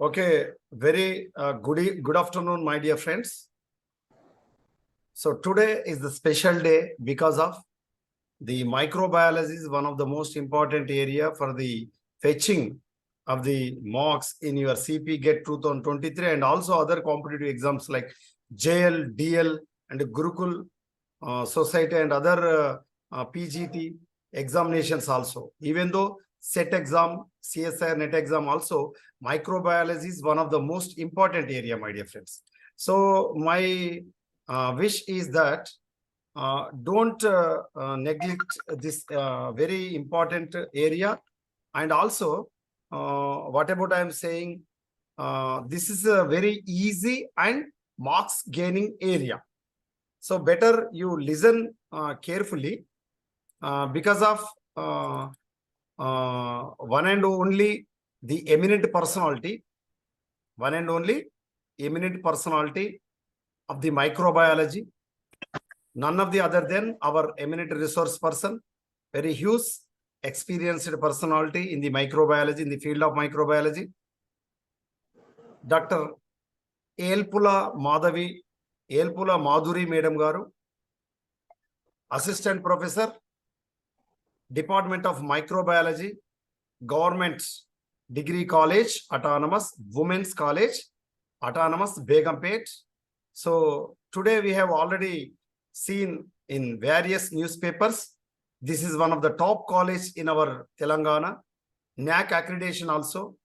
Okay, very good afternoon, my dear friends. So today is the special day because of the microbiology is one of the most important area for the fetching of the marks in your CPGET 2023 and also other competitive exams like JL, DL and Gurukul Society and other PGT examinations also. Even though SET exam, CSIR NET exam also, microbiology is one of the most important area, my dear friends. So my wish is that don't neglect this very important area. And also, what about I am saying, this is a very easy and marks gaining area. So better you listen carefully because of one and only the eminent personality of the microbiology, none of the other than our eminent resource person, very huge experienced personality in the microbiology, in the field of microbiology, Dr. Elpula Madhuri Madam Garu, Assistant Professor, Department of Microbiology, Government Degree College, Autonomous, Women's College, Autonomous, Begumpet. So today we have already seen in various newspapers, this is one of the top college in our Telangana, NAC accreditation also.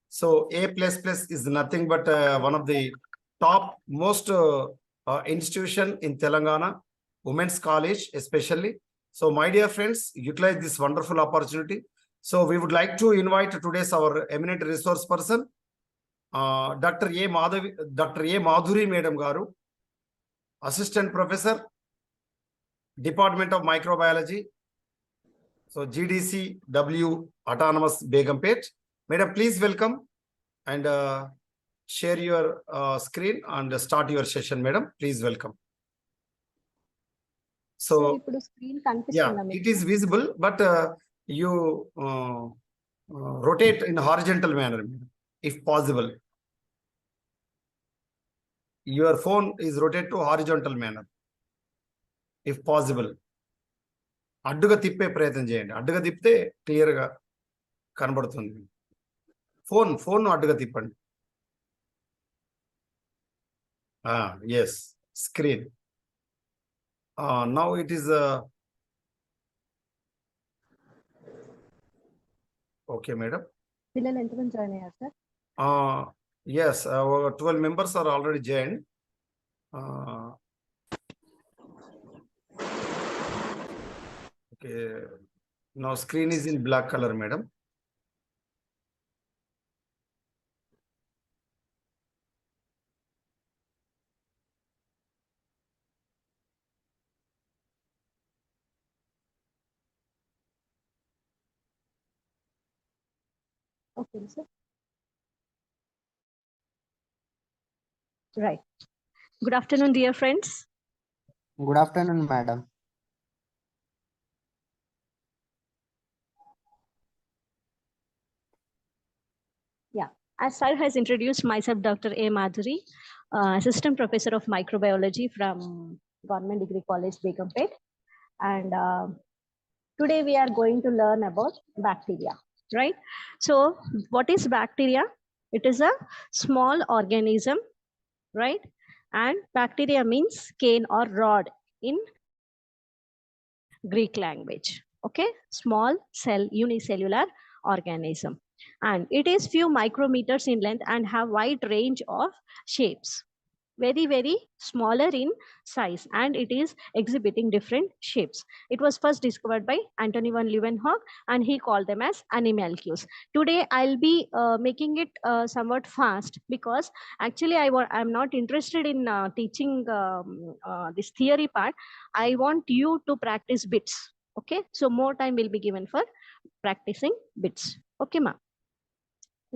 So A++ is nothing but one of the top most institution in Telangana, Women's College especially. So my dear friends, utilize this wonderful opportunity. So we would like to invite today's our eminent resource person, Dr. A. Madhuri Madam Garu, Assistant Professor, Department of Microbiology, so GDCW Autonomous Begumpet. Madam, please welcome and share your screen and start your session, madam. Please welcome. So, yeah, it is visible, but you rotate in horizontal manner, if possible. Your phone is rotated to horizontal manner, if possible. అడ్డుగా తిప్పే ప్రయత్నం చేయండి. అడ్డుగా తిప్పితే క్లియర్గా కనబడుతుంది. Phone అడ్డుగా తిప్పండి. Yes, screen. Now it is okay, madam. పిల్లలు ఎంతమంది జాయిన్ అయ్యారు sir? Yes, 12 members are already joined. Okay, now screen is in black color, madam. Okay, sir. Right. Good afternoon, dear friends. Good afternoon, madam. Yeah, as sir has introduced myself, Dr. A. Madhuri, Assistant Professor of Microbiology from Government Degree College, Begumpet. And today we are going to learn about bacteria, right? So what is bacteria? It is a small organism, right? And bacteria means cane or rod in Greek language. Okay, small cell unicellular organism, and it is few micrometers in length and have wide range of shapes, very smaller in size, and it is exhibiting different shapes. It was first discovered by Anthony van Leeuwenhoek, and he called them as animalcules. Today I'll be making it somewhat fast because actually I'm not interested in teaching this theory part. I want you to practice bits. Okay, so more time will be given for practicing bits. Okay, ma.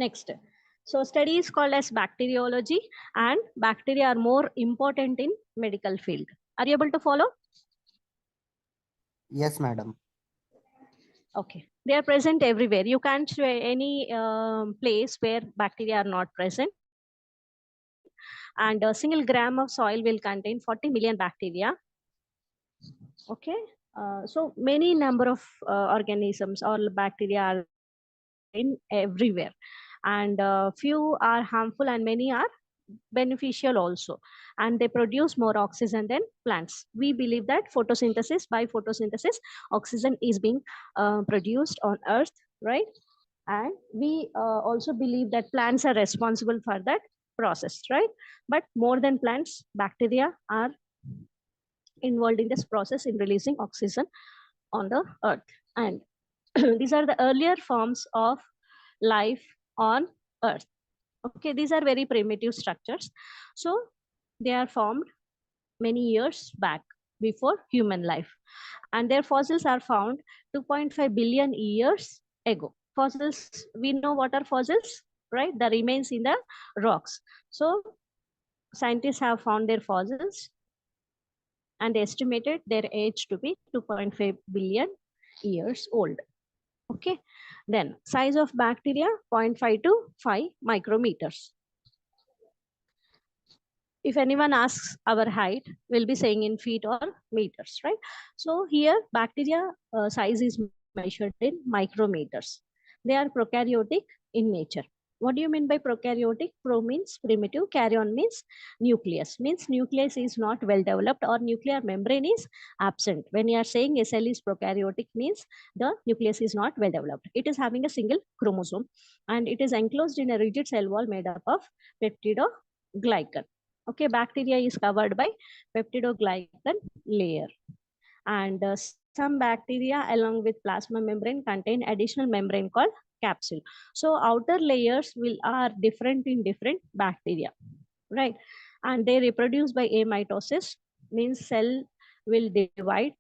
Next. So study is called as bacteriology, and bacteria are more important in medical field. Are you able to follow? Yes, madam. Okay, They are present everywhere. You can't show any place where bacteria are not present. And a single gram of soil will contain 40 million bacteria. Okay. So many number of organisms or bacteria are in everywhere. And few are harmful and many are beneficial also, and they produce more oxygen than plants. We believe that by photosynthesis oxygen is being produced on earth, right? And we also believe that plants are responsible for that process, right? But more than plants, bacteria are involved in this process in releasing oxygen on the earth. And these are the earlier forms of life on earth. Okay, these are very primitive structures. So they are formed many years back before human life. And their fossils are found 2.5 billion years ago. Fossils, we know what are fossils, right? The remains in the rocks. So scientists have found their fossils and estimated their age to be 2.5 billion years old. Okay, then size of bacteria 0.5 to 5 micrometers. If anyone asks our height, we'll be saying in feet or meters, right? So here bacteria size is measured in micrometers. They are prokaryotic in nature. What do you mean by prokaryotic? Pro means primitive, karyon means nucleus. Means nucleus is not well developed or nuclear membrane is absent. When you are saying a cell is prokaryotic means the nucleus is not well developed. It is having a single chromosome and it is enclosed in a rigid cell wall made up of peptidoglycan. Okay, bacteria is covered by peptidoglycan layer. And some bacteria along with plasma membrane contain additional membrane called capsule. So outer layers are different in different bacteria, right? And they reproduce by amitosis, means cell will divide.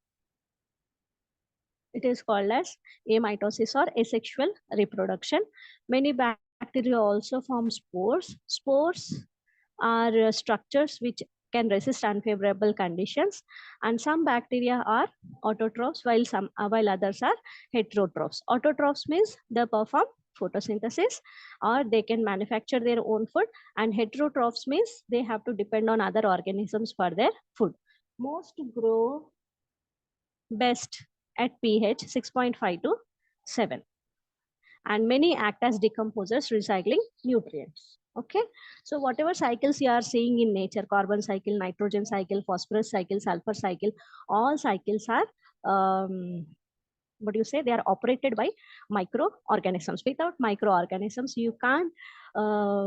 It is called as amitosis or asexual reproduction. Many bacteria also form spores. Spores are structures which can resist unfavorable conditions, and some bacteria are autotrophs while others are heterotrophs. Autotrophs means they perform photosynthesis or they can manufacture their own food, and heterotrophs means they have to depend on other organisms for their food. Most grow best at pH 6.5 to 7, and many act as decomposers recycling nutrients. Okay, so whatever cycles you are seeing in nature, carbon cycle, nitrogen cycle, phosphorus cycle, sulfur cycle, all cycles are what do you say, they are operated by microorganisms. Without microorganisms you can't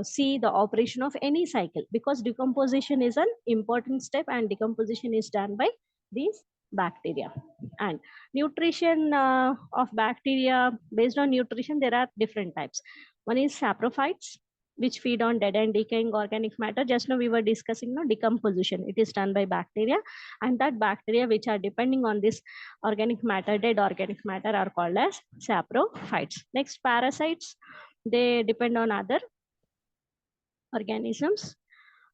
see the operation of any cycle, because decomposition is an important step and decomposition is done by these bacteria. And nutrition of bacteria, based on nutrition there are different types. One is saprophytes, which feed on dead and decaying organic matter. Just now we were discussing decomposition. It is done by bacteria, and that bacteria which are depending on this organic matter, dead organic matter, are called as saprophytes. Next, parasites, they depend on other organisms.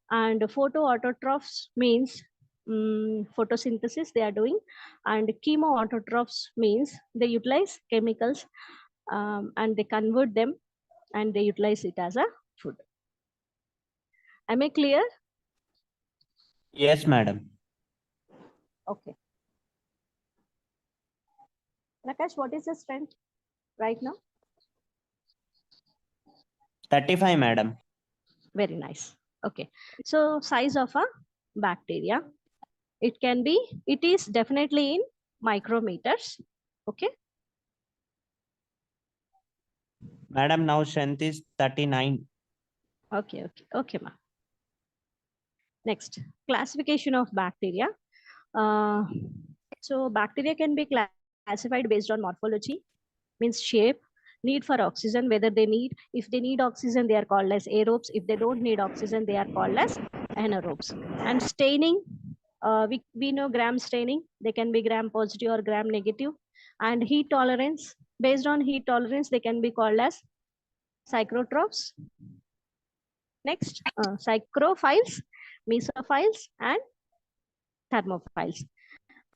And photoautotrophs means photosynthesis they are doing, and chemoautotrophs means they utilize chemicals and they convert them and they utilize it as a food. Am I clear? Yes, madam. Okay. Prakash, what is the strength right now? 35, madam. Very nice. Okay. So size of a bacteria, it is definitely in micrometers. Okay. Madam, now strength is 39. Okay. Ma. Next, classification of bacteria. So bacteria can be classified based on morphology, means shape, need for oxygen, whether if they need oxygen, they are called as aerobes. If they don't need oxygen, they are called as anaerobes. And staining, we know gram staining, they can be gram positive or gram negative. And heat tolerance, based on heat tolerance, they can be called as psychrotrophs. Next, psychrophiles, mesophiles, and thermophiles,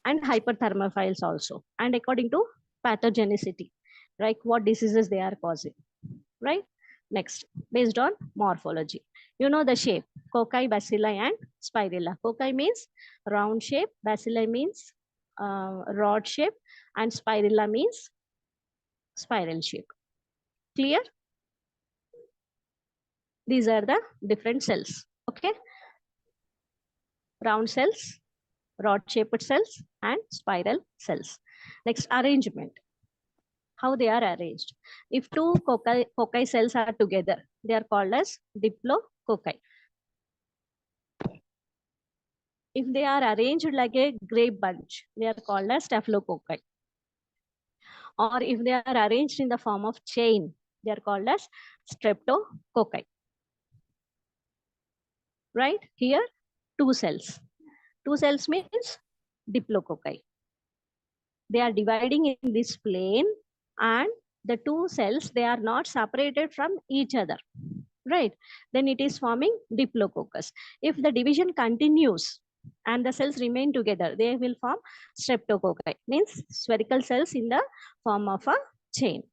and hyperthermophiles also. And according to pathogenicity, like what diseases they are causing, right? Next, based on morphology, you know the shape, cocci, bacilli, and spirilla. Cocci means round shape, bacilli means rod shape, and spirilla means spiral shape. Clear? These are the different cells, okay? Round cells, rod shaped cells, and spiral cells. Next, arrangement. How they are arranged. If two cocci cells are together, they are called as diplococci. If they are arranged like a grape bunch, they are called as staphylococci. Or if they are arranged in the form of chain, they are called as streptococci. Right? Here, two cells. Two cells means diplococci. They are dividing in this plane, and the two cells, they are not separated from each other. Right? Then it is forming diplococcus. If the division continues and the cells remain together, they will form streptococci, means spherical cells in the form of a chain.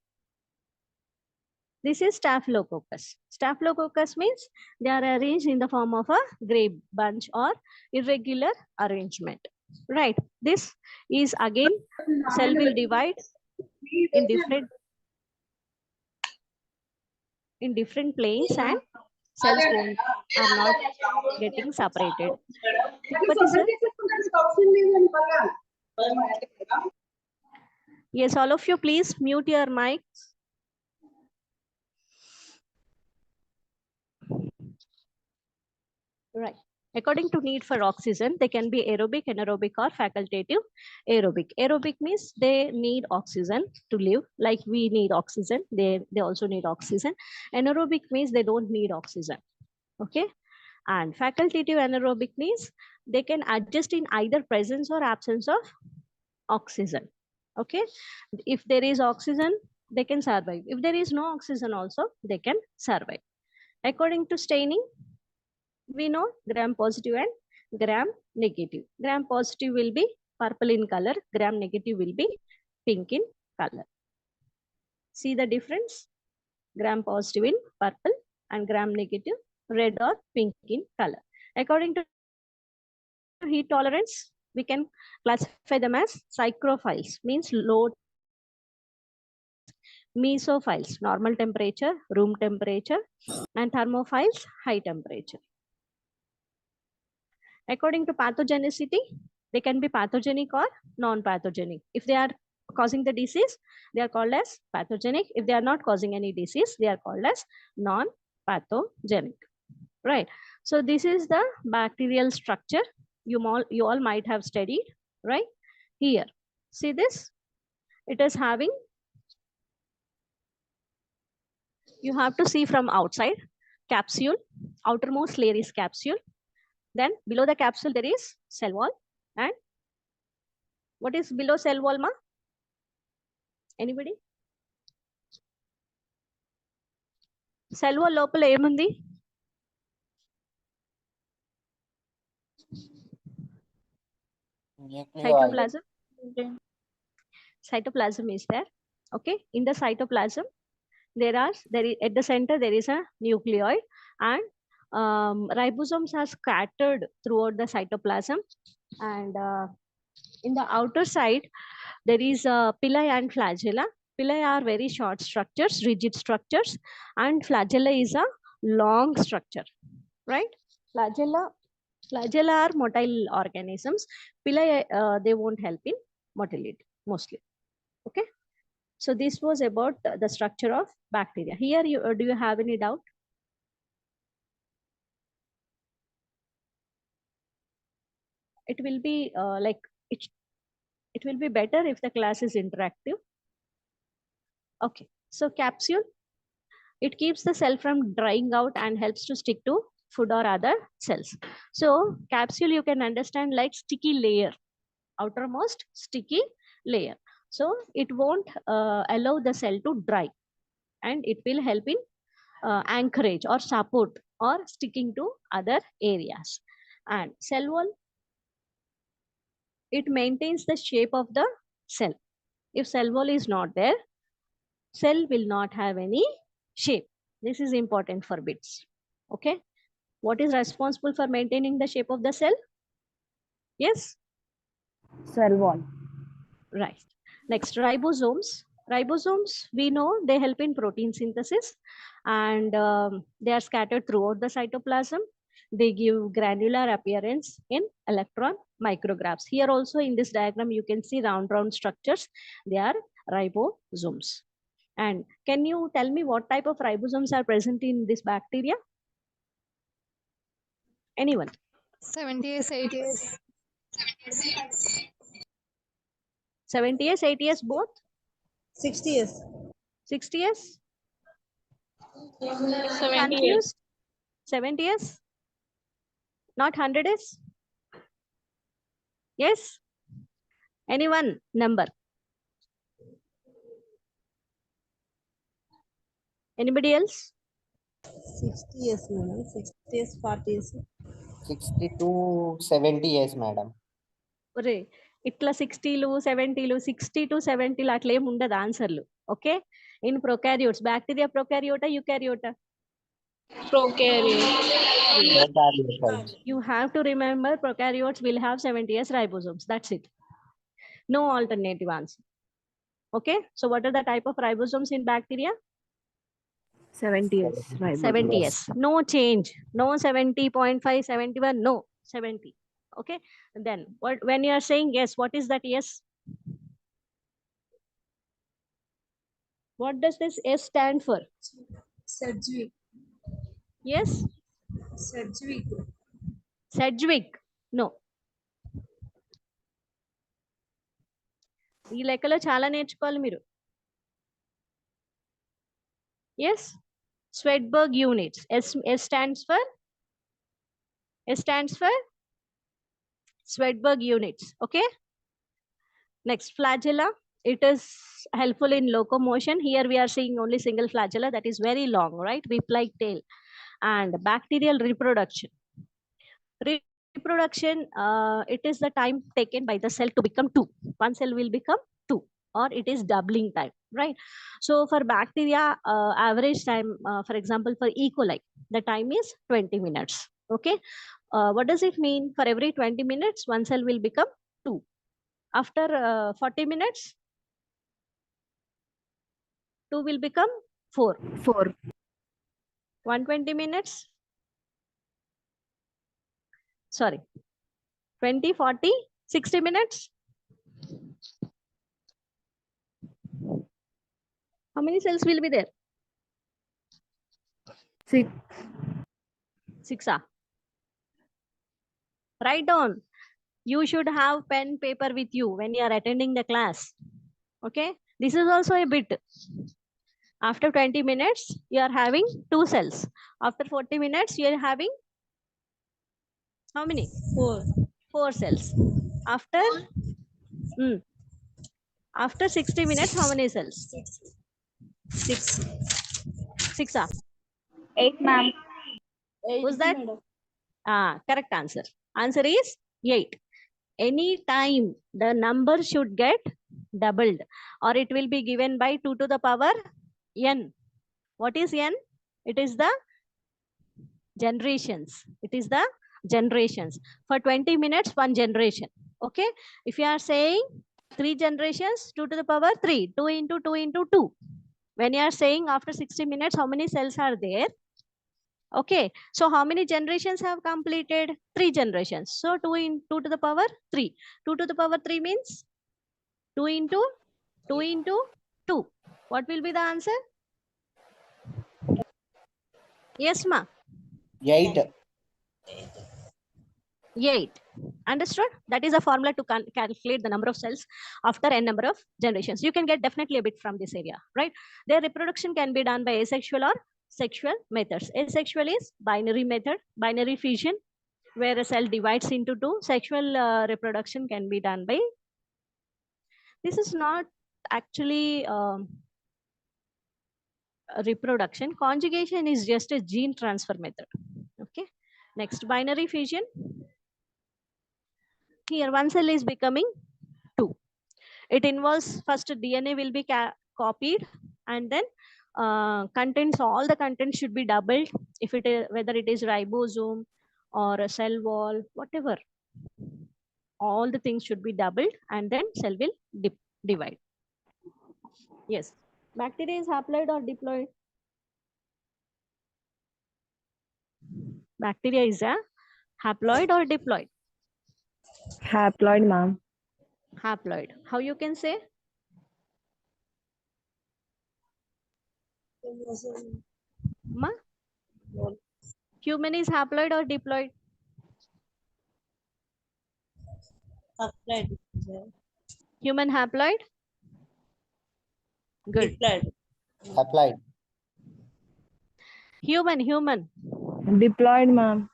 This is staphylococcus. Staphylococcus means they are arranged in the form of a grape bunch or irregular arrangement. Right. This is again, cell will divide in different planes, and cells are not getting separated. What is it? Yes, all of you, please mute your mics. Right. According to need for oxygen, they can be aerobic, anaerobic, or facultative aerobic. Aerobic means they need oxygen to live, like we need oxygen. They also need oxygen. Anaerobic means they don't need oxygen. Okay. And facultative anaerobic means they can adjust in either presence or absence of oxygen. Okay. If there is oxygen, they can survive. If there is no oxygen also, they can survive. According to staining, we know gram positive and gram negative. Gram positive will be purple in color, gram negative will be pink in color. See the difference? Gram positive in purple and gram negative red or pink in color. According to heat tolerance, we can classify them as psychrophiles, means low, mesophiles, normal temperature, room temperature, and thermophiles, high temperature. According to pathogenicity, they can be pathogenic or non-pathogenic. If they are causing the disease, they are called as pathogenic. If they are not causing any disease, they are called as non-pathogenic. Right. So this is the bacterial structure you all might have studied, right? Here, see this? It is having, you have to see from outside, capsule, outermost layer is capsule. Then below the capsule, there is cell wall. And what is below cell wall, ma? Anybody? Cell wall లోపల ఏముంది? Cytoplasm. Cytoplasm is there. Okay. In the cytoplasm, at the center there is a nucleoid, and ribosomes are scattered throughout the cytoplasm, and in the outer side there is a pili and flagella. Pili are very short structures, rigid structures, and flagella is a long structure, right? Flagella are motile organisms. Pili, they won't help in motility mostly. Okay. So this was about the structure of bacteria. Here, do you have any doubt? It will be it will be better if the class is interactive. Okay. So capsule, it keeps the cell from drying out and helps to stick to food or other cells. So capsule, you can understand like sticky layer, outermost sticky layer. So it won't allow the cell to dry, and it will help in anchorage or support or sticking to other areas. And cell wall, it maintains the shape of the cell. If cell wall is not there, cell will not have any shape. This is important for bits. Okay. What is responsible for maintaining the shape of the cell? Yes. Cell wall. Right. Next, ribosomes. Ribosomes, we know they help in protein synthesis, and they are scattered throughout the cytoplasm. They give granular appearance in electron micrographs. Here also in this diagram, you can see round structures. They are ribosomes. And can you tell me what type of ribosomes are present in this bacteria? Anyone? 70s, 80s. 70s, 80s, both? 60s. 60s? 70s. Confused? 70s? Not 100s? Yes? Anyone number? Anybody else? 60s, madam. 60s, 40s. 60 to 70 years, madam. ఒరే ఇట్లా 60లు 70లు 60 to 70లు అట్లా ఏమి ఉండదు ఆన్సర్లు. Okay, in prokaryotes, bacteria prokaryota eukaryota? Prokaryotes. You have to remember prokaryotes will have 70s ribosomes. That's it. No alternative answer. Okay, so what are the type of ribosomes in bacteria? 70s. 70s. No change. No 70.5, 71. No 70. Okay. Then what, when you are saying yes, what is that yes? What does this S stand for? Sedgwick. Yes. Sedgwick. Sedgwick. No. ఈ లెక్కలో చాలా నేర్చుకోవాలి మీరు. Yes. Swedberg units. S stands for Swedberg units. Okay. Next, flagella. It is helpful in locomotion. Here we are seeing only single flagella that is very long, right? Whip-like tail. And bacterial reproduction. Reproduction, it is the time taken by the cell to become two. One cell will become two, or it is doubling time, right? So for bacteria, average time, for example, for E. coli, the time is 20 minutes. Okay. What does it mean? For every 20 minutes, one cell will become two. After 40 minutes, 2 will become 4. 120 minutes. Sorry. 20, 40, 60 minutes. How many cells will be there? 6. 6. Write down. You should have pen paper with you when you are attending the class. Okay. This is also a bit. After 20 minutes, you are having 2 cells. After 40 minutes, you are having how many? 4 cells. After after 60 minutes, how many cells? 6. 8, ma'am. Who's that? Correct answer. Answer is 8. Any time the number should get doubled, or it will be given by 2 to the power n. What is n? It is the generations. It is the generations. For 20 minutes, 1 generation. Okay. If you are saying 3 generations, 2 to the power 3, 2 into 2 into 2. When you are saying after 60 minutes, how many cells are there? Okay. So how many generations have completed? 3 generations. So 2 to the power 3. 2 to the power 3 means 2 into 2 into 2. What will be the answer? Yes, ma. 8. 8. Understood? That is a formula to calculate the number of cells after n number of generations. You can get definitely a bit from this area, right? Their reproduction can be done by asexual or sexual methods. Asexual is binary method, binary fission, where a cell divides into 2. Sexual reproduction can be done by, this is not actually reproduction. Conjugation is just a gene transfer method. Okay. Next, binary fission. Here, one cell is becoming 2. It involves first DNA will be copied and then contents, all the contents should be doubled. If it is, whether it is ribosome or a cell wall, whatever, all the things should be doubled, and then cell will divide. Yes. Bacteria is haploid or diploid? Bacteria is a haploid or diploid? Haploid, ma'am. Haploid. How you can say? Ma? Human is haploid or diploid? Haploid. Human haploid? Good. Diploid. Applied. Human. Diploid, ma'am.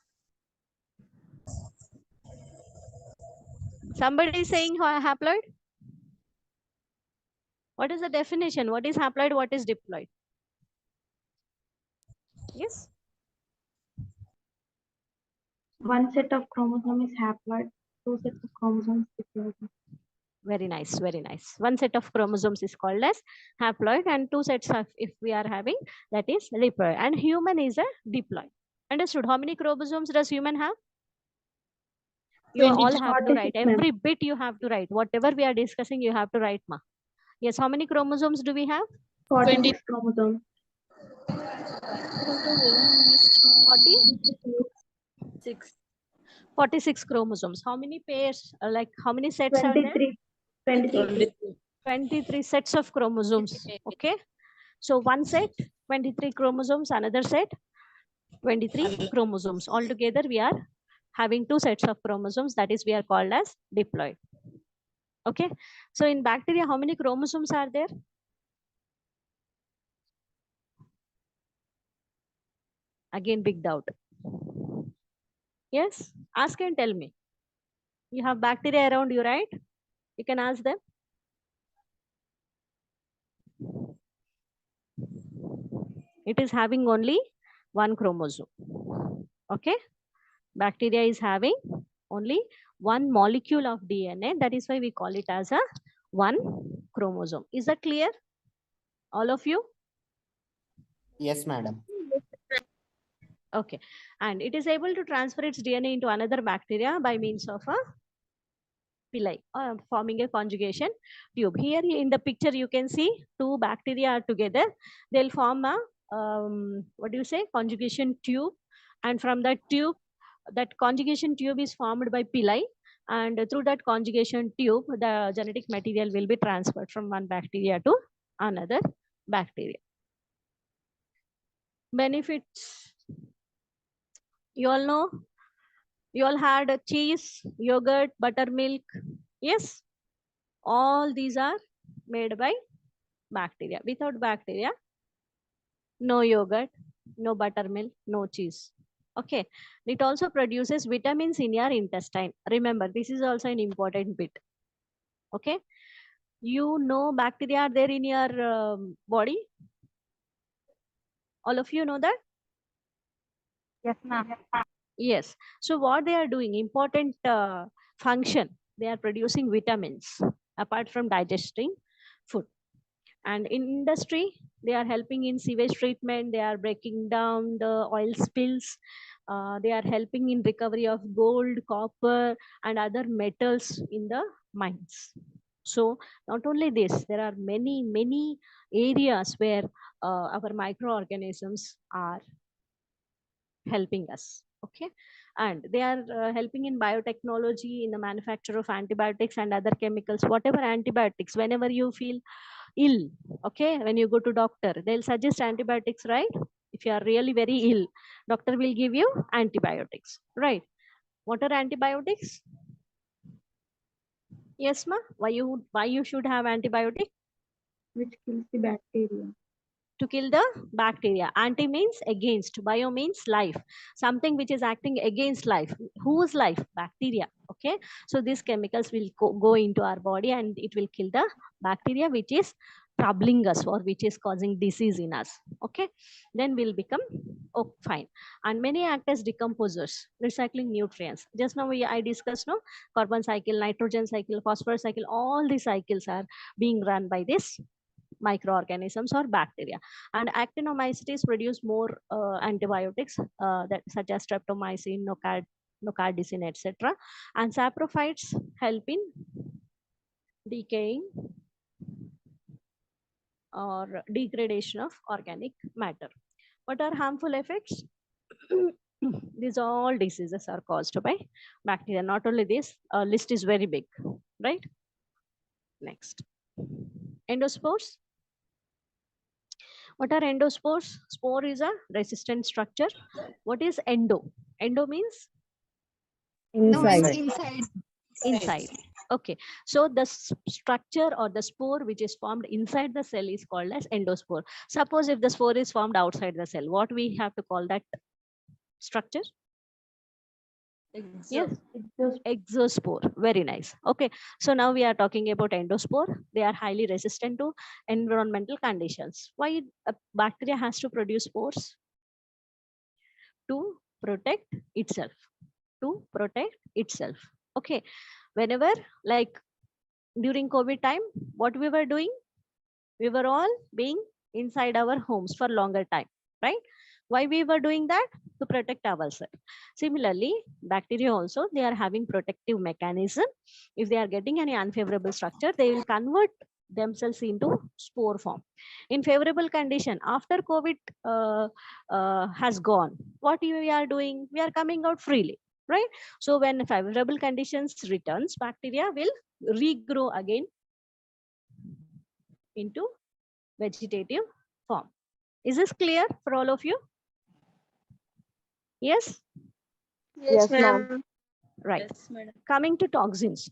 Somebody is saying haploid? What is the definition? What is haploid? What is diploid? Yes. One set of chromosome is haploid, two sets of chromosomes diploid. Very nice, very nice. One set of chromosomes is called as haploid, and two sets of, if we are having, that is diploid. And human is a diploid. Understood? How many chromosomes does human have? You all have to write. Every bit you have to write. Whatever we are discussing, you have to write, ma. Yes, how many chromosomes do we have? 46 chromosomes. 40? 6. 46 chromosomes. How many pairs, like how many sets are there? 23. 23 sets of chromosomes. Okay. So one set, 23 chromosomes, another set, 23 chromosomes. Altogether, we are having two sets of chromosomes. That is, we are called as diploid. Okay. So in bacteria, how many chromosomes are there? Again, big doubt. Yes, ask and tell me. You have bacteria around you, right? You can ask them. It is having only one chromosome. Okay. Bacteria is having only one molecule of DNA. That is why we call it as a one chromosome. Is that clear? All of you? Yes, madam. Okay. And it is able to transfer its DNA into another bacteria by means of a pili, forming a conjugation tube. Here in the picture, you can see two bacteria are together. They'll form a, what do you say, conjugation tube. And from that tube, that conjugation tube is formed by pili. And through that conjugation tube, the genetic material will be transferred from one bacteria to another bacteria. Benefits. You all know? You all had cheese, yogurt, buttermilk. Yes. All these are made by bacteria. Without bacteria, no yogurt, no buttermilk, no cheese. Okay. It also produces vitamins in your intestine. Remember, this is also an important bit. Okay. You know bacteria are there in your body. All of you know that? Yes, ma'am. Yes. So what they are doing, important function, they are producing vitamins apart from digesting food. And in industry, they are helping in sewage treatment. They are breaking down the oil spills. They are helping in recovery of gold, copper, and other metals in the mines. So not only this, there are many areas where our microorganisms are helping us. Okay. And they are helping in biotechnology, in the manufacture of antibiotics and other chemicals, whatever antibiotics, whenever you feel ill, okay, when you go to doctor, they'll suggest antibiotics, right? If you are really very ill, doctor will give you antibiotics, right? What are antibiotics? Yes, ma. Why you should have antibiotic? Which kills the bacteria. To kill the bacteria. Anti means against, bio means life, something which is acting against life. Whose life? Bacteria. Okay. So these chemicals will go into our body, and it will kill the bacteria which is troubling us or which is causing disease in us. Okay. Then we'll become fine. And many act as decomposers, recycling nutrients. Just now I discussed, no, carbon cycle, nitrogen cycle, phosphorus cycle, all these cycles are being run by this microorganisms or bacteria. And actinomycetes produce more antibiotics that such as streptomycin, nocardicin, etc. And saprophytes help in decaying or degradation of organic matter. What are harmful effects? These all diseases are caused by bacteria. Not only this, list is very big, right? Next, endospores. What are endospores? Spore is a resistant structure. What is endo? Endo means Inside. inside. Okay, so the structure or the spore which is formed inside the cell is called as endospore. Suppose if the spore is formed outside the cell, what we have to call that structure? Yes, exospore. Very nice. Okay, so now we are talking about endospore. They are highly resistant to environmental conditions. Why a bacteria has to produce spores? To protect itself. To protect itself. Okay, whenever, like during COVID time, what we were doing? We were all being inside our homes for longer time, right? Why we were doing that? To protect ourselves. Similarly, bacteria also, they are having protective mechanism. If they are getting any unfavorable structure, they will convert themselves into spore form. In favorable condition, after COVID has gone, what we are doing? We are coming out freely, right? So when favorable conditions returns, bacteria will regrow again into vegetative form. Is this clear for all of you? Yes? Yes, ma'am. Right. Yes, madam. Coming to toxins.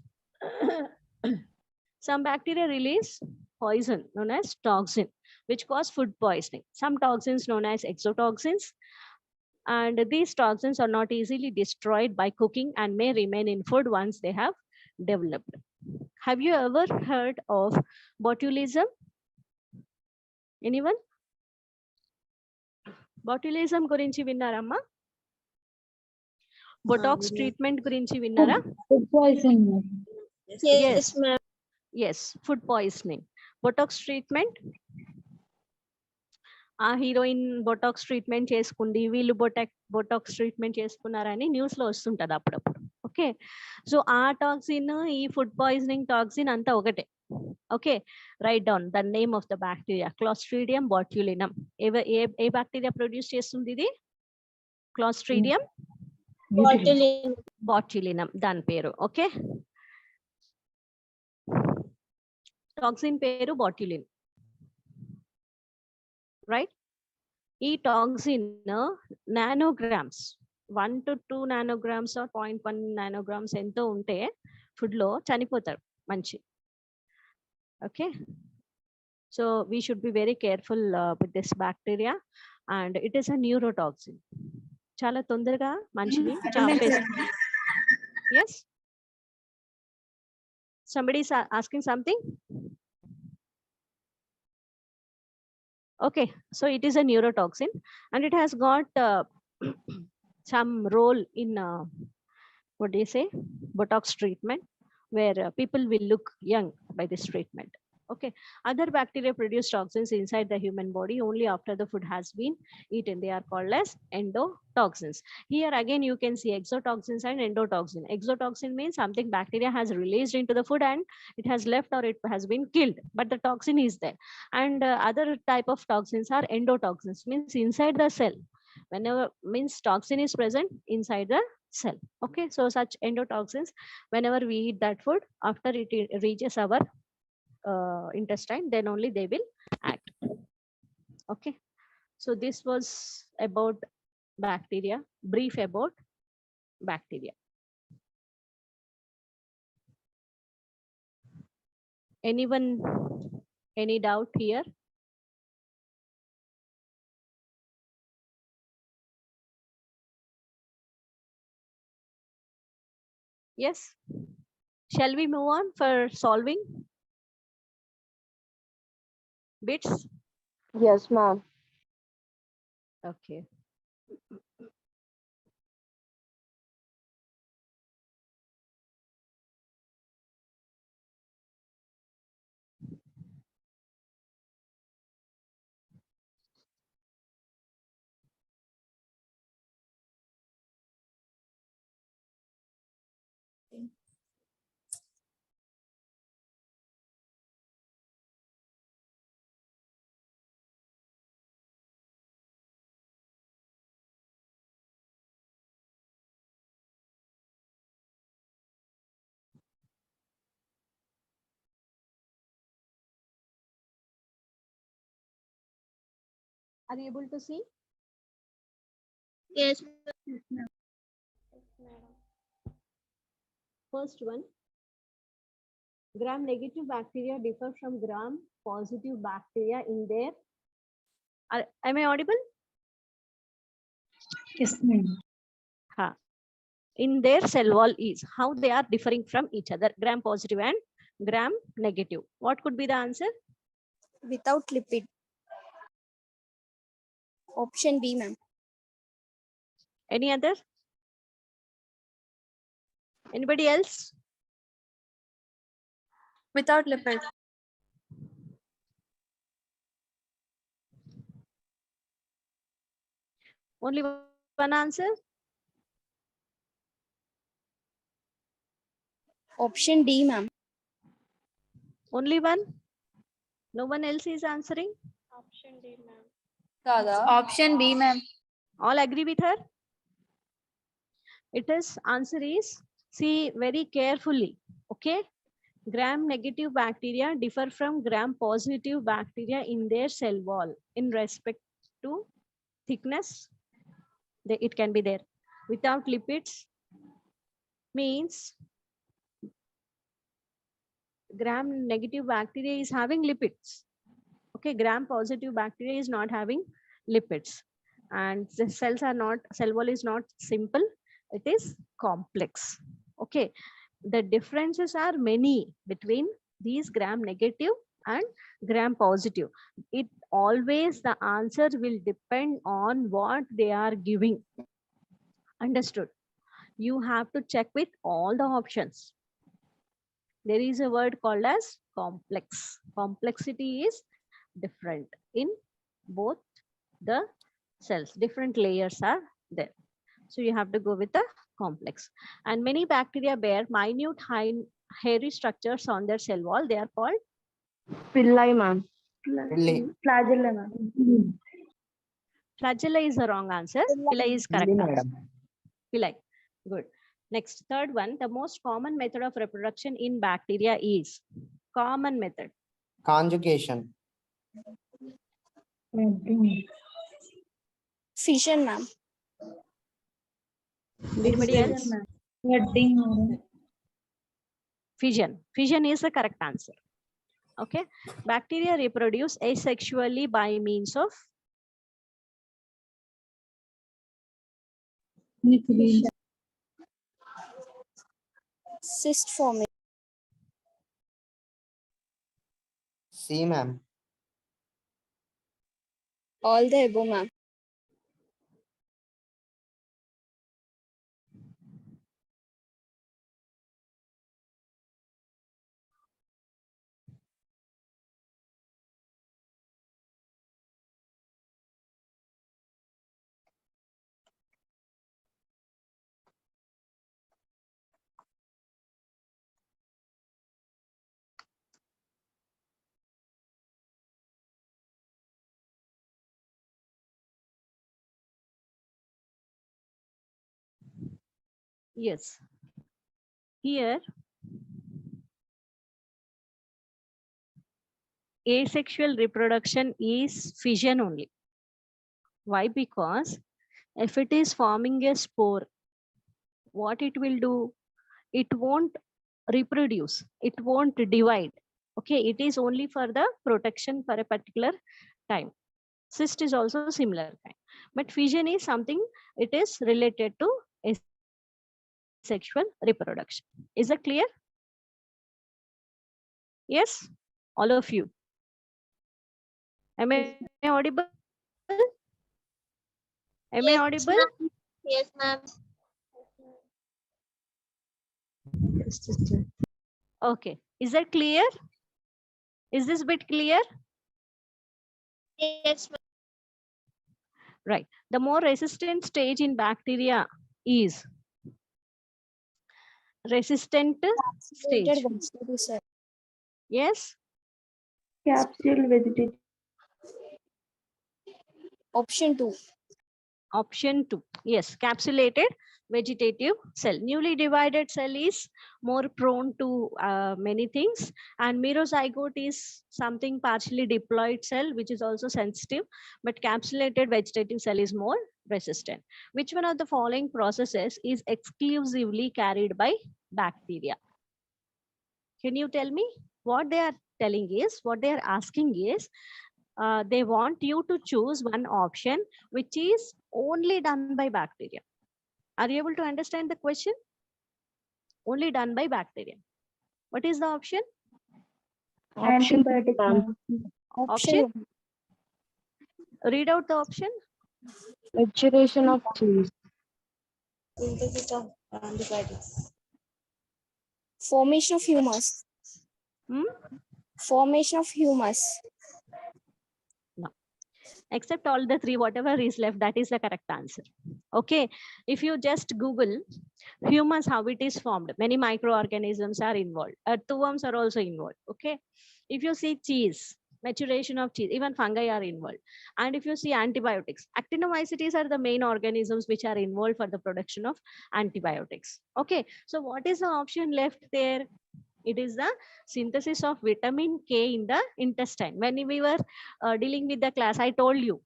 Some bacteria release poison known as toxin, which cause food poisoning. Some toxins known as exotoxins. And these toxins are not easily destroyed by cooking and may remain in food once they have developed. Have you ever heard of botulism? Anyone? Botulism గురించి విన్నారమ్మా? Botox treatment గురించి విన్నారా? Food poisoning. Yes, ma'am. Yes, food poisoning. Botox treatment. ఆ heroine Botox treatment చేసుకుంది, వీళ్ళు Botox treatment చేసుకున్నారని news లో వస్తుంటది అప్పుడప్పుడు. ఓకే, సో ఆ టాక్సిన్, ఈ ఫుడ్ పాయిజనింగ్ టాక్సిన్ అంతా ఒకటే. Okay, right down the name of the bacteria, Clostridium botulinum. ఏ బ్యాక్టీరియా ప్రొడ్యూస్ చేస్తుంది ఇది? క్లాస్ట్రీడియం బాట్యులినం, దాని పేరు. ఓకే, టాక్సిన్ పేరు బాట్యులిన్, రైట్? ఈ toxin nanograms, 1 to 2 nanograms or 0.1 nanograms ఎంతో ఉంటే ఫుడ్ లో చనిపోతారు మంచి. Okay, so we should be very careful with this bacteria and it is a neurotoxin. చాలా తొందరగా మనిషిని చంపేస్తుంది. Yes, somebody is asking something. Okay, so it is a neurotoxin and it has got some role in what do you say, Botox treatment, where people will look young by this treatment. Okay, other bacteria produce toxins inside the human body only after the food has been eaten. They are called as endotoxins. Here again you can see exotoxins and endotoxin. Exotoxin means something bacteria has released into the food and it has left or it has been killed, but the toxin is there. And other type of toxins are endotoxins, means inside the cell. Whenever, means toxin is present inside the cell. Okay, so such endotoxins, whenever we eat that food, after it reaches our intestine, then only they will act. Okay, so this was about bacteria, brief about bacteria. Anyone, any doubt here? Yes, shall we move on for solving bits? Yes, ma'am. Okay, Are you able to see? Yes. First one, gram negative bacteria differ from gram positive bacteria in their. Am I audible? Yes, ma'am. Ha. In their cell wall is how they are differing from each other, gram positive and gram negative. What could be the answer? Without lipid. Option B, ma'am. Any other? Anybody else? Without lipids. Only one answer? Option D, ma'am. Only one? No one else is answering? Option B, ma'am. All agree with her? It is, answer is, see very carefully, okay? Gram negative bacteria differ from gram positive bacteria in their cell wall in respect to thickness. It can be there. Without lipids means gram negative bacteria is having lipids. Okay, gram positive bacteria is not having lipids. And the cell wall is not simple, it is complex. Okay, the differences are many between these gram negative and gram positive. It always, the answer will depend on what they are giving. Understood? You have to check with all the options. There is a word called as complex. Complexity is different in both the cells. Different layers are there. So you have to go with the complex. And many bacteria bear minute hairy structures on their cell wall. They are called Pillai, ma'am. Flagella, ma'am. flagella is the wrong answer. Pili is correct answer. Pili. Good. Next, third one, the most common method of reproduction in bacteria is common method. Conjugation. Fission, ma'am. Anybody else? Wedding. Fission. Fission is the correct answer. Okay. Bacteria reproduce asexually by means of Cyst formation. C, ma'am. All the above, ma'am. yes. Here asexual reproduction is fission only. Why? Because if it is forming a spore, what it will do? It won't reproduce, it won't divide. Okay, it is only for the protection for a particular time. Cyst is also similar kind, but fission is something, it is related to asexual reproduction. Is that clear? Yes, all of you. Am I audible? Am I audible? Yes, ma'am. Okay, is that clear? Is this bit clear? Yes, ma'am. Right. The more resistant stage in bacteria is resistant stage. Vegetative cell. Yes. Capsule vegetative. Option 2. Option 2. Yes, capsulated vegetative cell. Newly divided cell is more prone to many things, and merozygote is something partially diploid cell, which is also sensitive, but capsulated vegetative cell is more resistant. Which one of the following processes is exclusively carried by bacteria? Can you tell me? What they are telling is, what they are asking is, they want you to choose one option which is only done by bacteria. Are you able to understand the question? Only done by bacteria. What is the option? Option B, Antibiotics, ma'am. ma'am. Option? Read out the option. Maturation of cheese. Synthesis of antibiotics. Formation of humus. Hmm? Formation of humus. Except all the three, whatever is left, that is the correct answer. Okay. If you just Google humus, how it is formed, many microorganisms are involved. Earthworms are also involved. Okay. If you see cheese, maturation of cheese, even fungi are involved. And if you see antibiotics, actinomycetes are the main organisms which are involved for the production of antibiotics. Okay. So what is the option left there? It is the synthesis of vitamin K in the intestine. When we were dealing with the class, I told you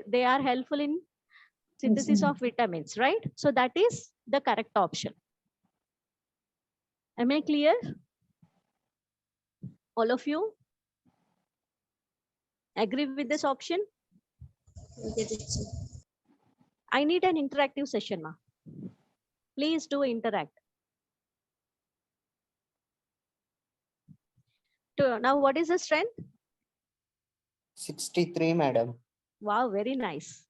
they are helpful in synthesis of vitamins, right? So that is the correct option. Am I clear? All of you agree with this option? I need an interactive session, ma. Please do interact. Now, what is the strength? 63, madam. Wow, very nice.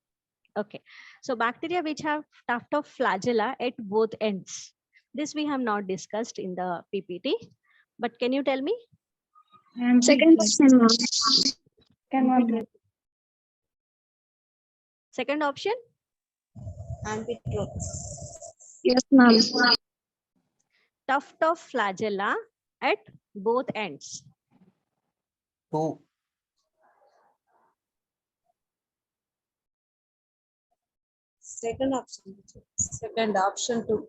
Okay, so bacteria which have tuft of flagella at both ends. This we have not discussed in the PPT, but can you tell me? Second option, ma'am. Second one. Second option? Yes, ma'am. Tuft of flagella at both ends. 2. Second option. Second option 2.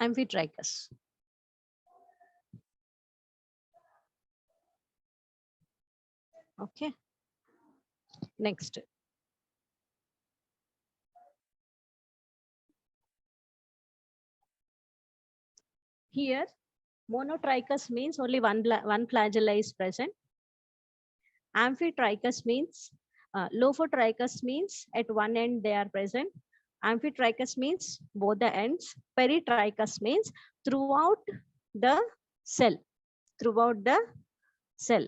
Amphitrachus. Okay. Next. Here, monotrichous means only one flagella is present. Amphitrichous means, lophotrichous means at one end they are present. Amphitrichous means both the ends. Peritrichous means throughout the cell. Throughout the cell.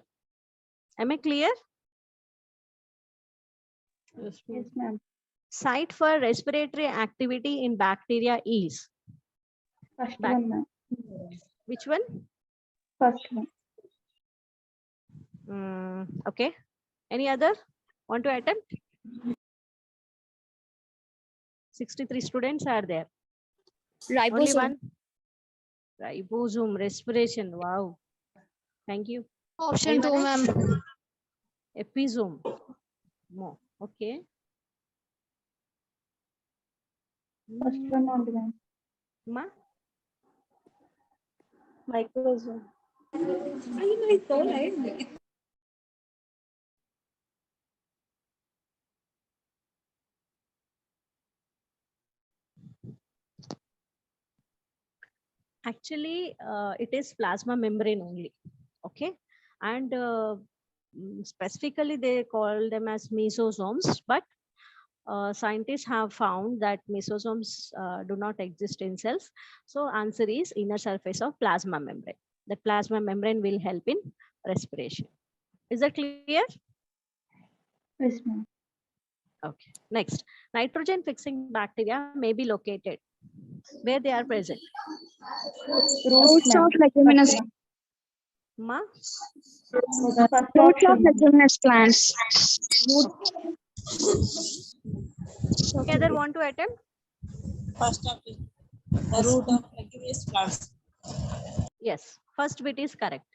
Am I clear? Yes, ma'am. Site for respiratory activity in bacteria is? First one, ma'am. Which one? First one. Okay. Any other? Want to attempt? 63 students are there. Only Ribosome. one. Ribosome, respiration. Wow. Thank you. Option 2, Anyone ma'am. else? Episome. No. Okay. First one only, ma'am. Ma? Microsome. Actually, it is plasma membrane only. Okay. And specifically, they call them as mesosomes, but scientists have found that mesosomes do not exist in cells. So answer is inner surface of plasma membrane. The plasma membrane will help in respiration. Is that clear? Yes, ma'am. Okay. Next, nitrogen fixing bacteria may be located where they are present. Roots of leguminous. Ma? Roots of leguminous plants. Okay, other want to attempt? First option. The root of leguminous plants. Yes. First bit is correct.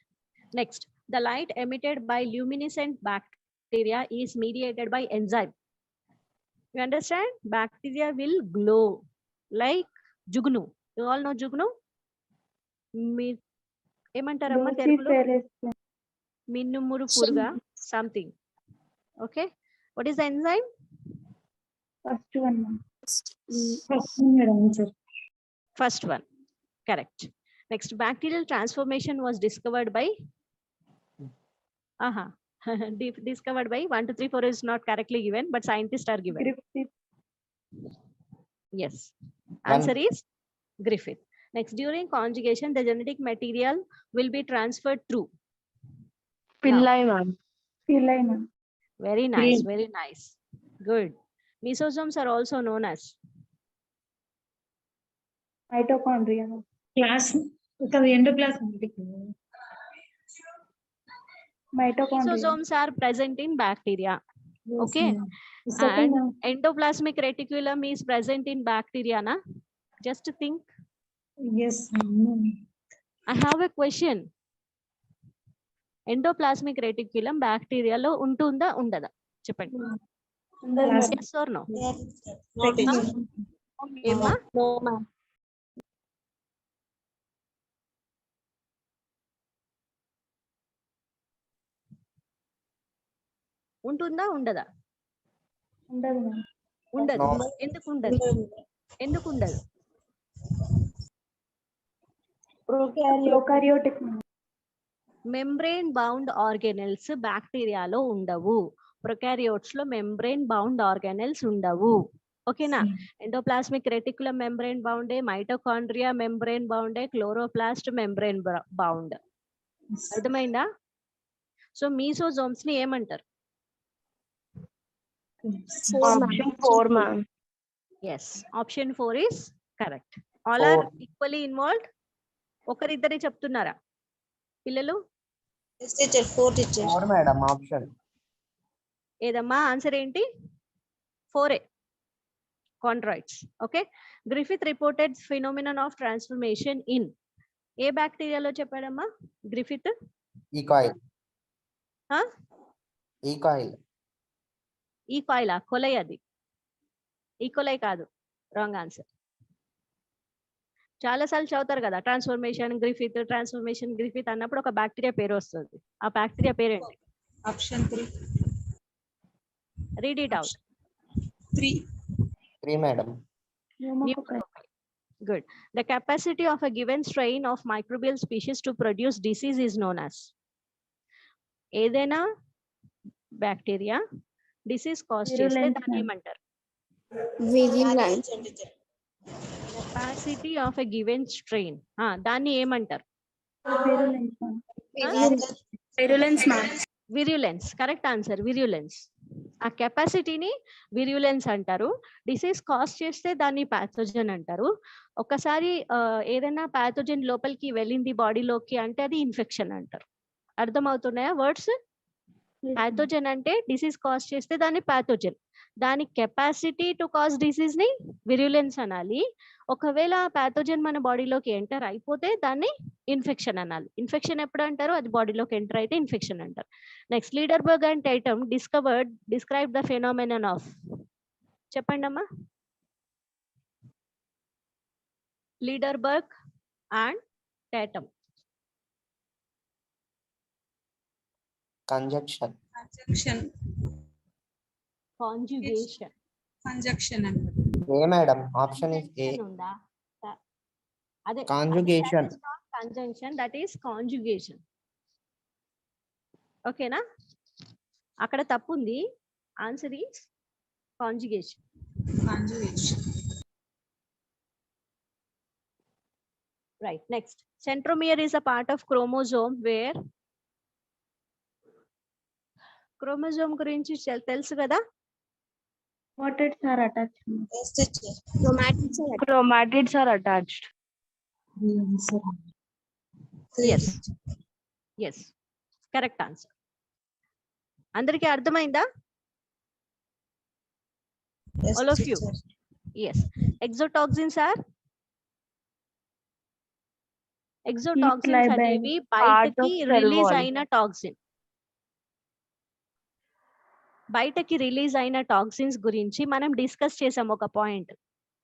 Next, the light emitted by luminescent bacteria is mediated by enzyme. You understand? Bacteria will glow like jugnu. You all know jugnu? ఏమంటారమ్మా తెలుగులో? Luciferase. మిన్నుమురు పురుగా something. Okay, what is the enzyme? First one, ma'am. First one, correct. Next, bacterial transformation was discovered by discovered by 1 2 3 4 is not correctly given, but scientists are given. Griffith. Yes, answer is Griffith. Next, during conjugation, the genetic material will be transferred through. Pillai, ma'am. Pillai, ma'am. Very nice, very nice. Good. Mesosomes are also known as Mitochondria, ma'am. Mitochondria. mesosomes are present in bacteria. Okay, and endoplasmic reticulum is present in bacteria, na? Just think. Yes. I have a question. Endoplasmic reticulum bacteria lo untunda undada? Cheppandi. Yes or no? No, teacher. Emma? No, ma'am. ఉంటుందా ఉండదా? ఉండదు, ma'am. ఉండదు. No. ఎందుకు ఉండదు? ఎందుకు ఉండదు? Prokaryotic, ma'am. Membrane bound organelles బ్యాక్టీరియాలో ఉండవు. ప్రొకారియోట్స్ లో మెంబ్రెయిన్ బౌండ్ ఆర్గానెల్స్ ఉండవు. ఓకేనా? ఎండోప్లాస్మిక్ రెటికులం మెంబ్రెయిన్ బౌండే, మైటోకాండ్రియా మెంబ్రెయిన్ బౌండే, క్లోరోప్లాస్ట్ మెంబ్రెయిన్ బౌండ్. అర్థమైందా? సో మీసోజోమ్స్ ని ఏమంటారు? Option 4, ma'am. Yes, option 4 is correct. All are equally involved. ఒకరిద్దరే చెప్తున్నారా పిల్లలు? Yes, teacher. 4, teacher. 4 madam option. ఏదమ్మా ఆన్సర్ ఏంటి? 4A. Chondroids. Okay. Griffith reported phenomenon of transformation in ఏ బ్యాక్టీరియాలో చెప్పాడమ్మా గ్రిఫిత్? ఈకాయిల్. ఈకాయిల్. ఈకాయిలా? కొలై అది. ఈకోలై కాదు. Wrong answer. చాలా సార్లు చదువుతారు కదా ట్రాన్స్ఫర్మేషన్ గ్రిఫిత్ అన్నప్పుడు ఒక బ్యాక్టీరియా పేరు వస్తుంది. ఆ బ్యాక్టీరియా పేరేంటి? Option 3. Read it out. 3 madam. Good. The capacity of a given strain of microbial species to produce disease is known as. ఏదైనా బ్యాక్టీరియా డిసీజ్ కాజ్ చేస్తే దాన్ని ఏమంటారు? Virulence. Capacity of a given strain దాన్ని ఏమంటారు? Virulence, ma'am. Virulence. Correct answer, virulence. ఆ కెపాసిటీని విర్యులెన్స్ అంటారు. Disease cause చేస్తే దాన్ని పాథోజన్ అంటారు. ఒకసారి ఏదైనా పాథోజన్ లోపలికి వెళ్ళింది బాడీలోకి అంటే అది ఇన్ఫెక్షన్ అంటారు. అర్థమవుతున్నాయా వర్డ్స్? పాథోజన్ అంటే డిసీజ్ కాజ్ చేస్తే దాన్ని పాథోజన్, దాని కెపాసిటీ టు కాజ్ డిసీజ్ ని విర్యులెన్స్ అనాలి. ఒకవేళ పాథోజన్ మన బాడీలోకి ఎంటర్ అయిపోతే దాన్ని ఇన్ఫెక్షన్ అనాలి. ఇన్ఫెక్షన్ ఎప్పుడు అంటారు? అది బాడీలోకి ఎంటర్ అయితే ఇన్ఫెక్షన్ అంటారు. Next, Lederberg and Tatum describe the phenomenon of. చెప్పండి అమ్మా. Lederberg and Tatum. Conjunction. Conjugation. Conjunction అన్నమాట. ఏ మేడం ఆప్షన్ ఇస్ ఏ. ఉందా? అదే Conjugation. Conjunction, that is conjugation. ఓకేనా? అక్కడ తప్పు ఉంది. Answer is conjugation. Conjugation. Right. Next, centromere is a part of chromosome where chromosome గురించి తెలుసు కదా? Chromatids are attached. Yes, teacher. Chromatids are attached. Yes. Yes. Correct answer. అందరికీ అర్థమైందా? Yes, All of you. teacher. Yes. Exotoxins are ఎగ్జోటాక్సిన్స్ library, అనేవి part of బయటకి cell release wall. అయిన toxin. బయటకి release అయిన టాక్సిన్స్ గురించి మనం డిస్కస్ చేసాం ఒక పాయింట్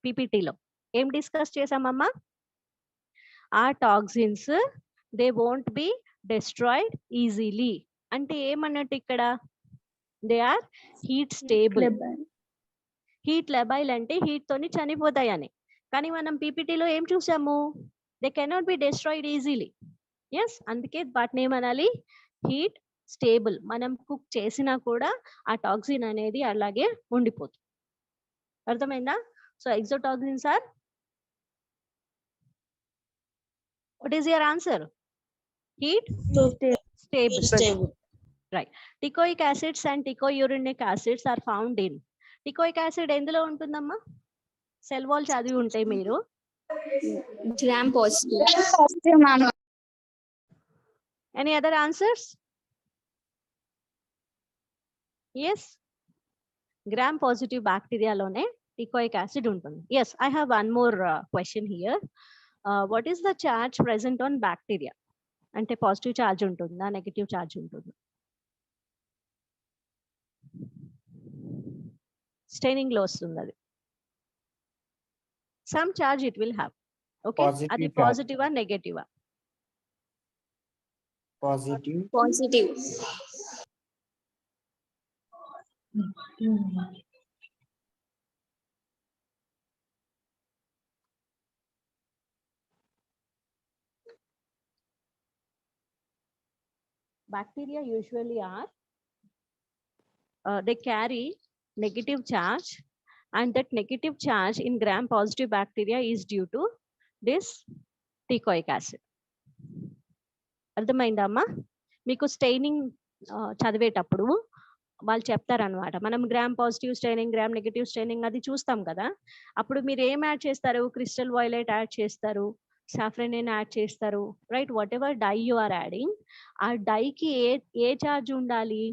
పీపీటీలో. ఏం డిస్కస్ చేసామమ్మా? ఆ toxins they won't be destroyed easily. అంటే ఏమన్నట్టు ఇక్కడ? They are heat stable. Heat labile అంటే హీట్ తోని చనిపోతాయని. కానీ మనం పీపీటీలో ఏం చూసాము? They cannot be destroyed easily. Yes, అందుకే వాటిని ఏమనాలి? Heat stable. మనం కుక్ చేసినా కూడా ఆ టాక్సిన్ అనేది అలాగే ఉండిపోతుంది. అర్థమైందా? So exotoxins are, what is your answer? Heat stable. Stable. Right. Teichoic acids and teichourinic acids are found in. Teichoic acid ఎందులో ఉంటుందమ్మా? సెల్ వాల్ చదివి ఉంటాయి మీరు. Gram positive. Any other answers? Yes. Gram positive bacteria లోనే teichoic acid ఉంటుంది. Yes, I have one more question here. What is the charge present on bacteria? అంటే positive charge ఉంటుందా, negative charge ఉంటుందా? Staining లో వస్తుంది అది. Some charge it will have. Okay, Positive అది charge. పాజిటివా నెగటివా? Positive. Positive. Bacteria usually are they carry negative charge, and that negative charge in gram positive bacteria is due to this teichoic acid. అర్థమైందా అమ్మా? మీకు staining చదివేటప్పుడు వాళ్ళు చెప్తారనమాట, మనం gram positive staining, gram negative staining అది చూస్తాం కదా. అప్పుడు మీరు ఏం యాడ్ చేస్తారు? క్రిస్టల్ వైలెట్ యాడ్ చేస్తారు, సాఫ్రనిన్ యాడ్ చేస్తారు, right? Whatever dye you are adding, ఆ డైకి ఏ చార్జ్ ఉండాలి?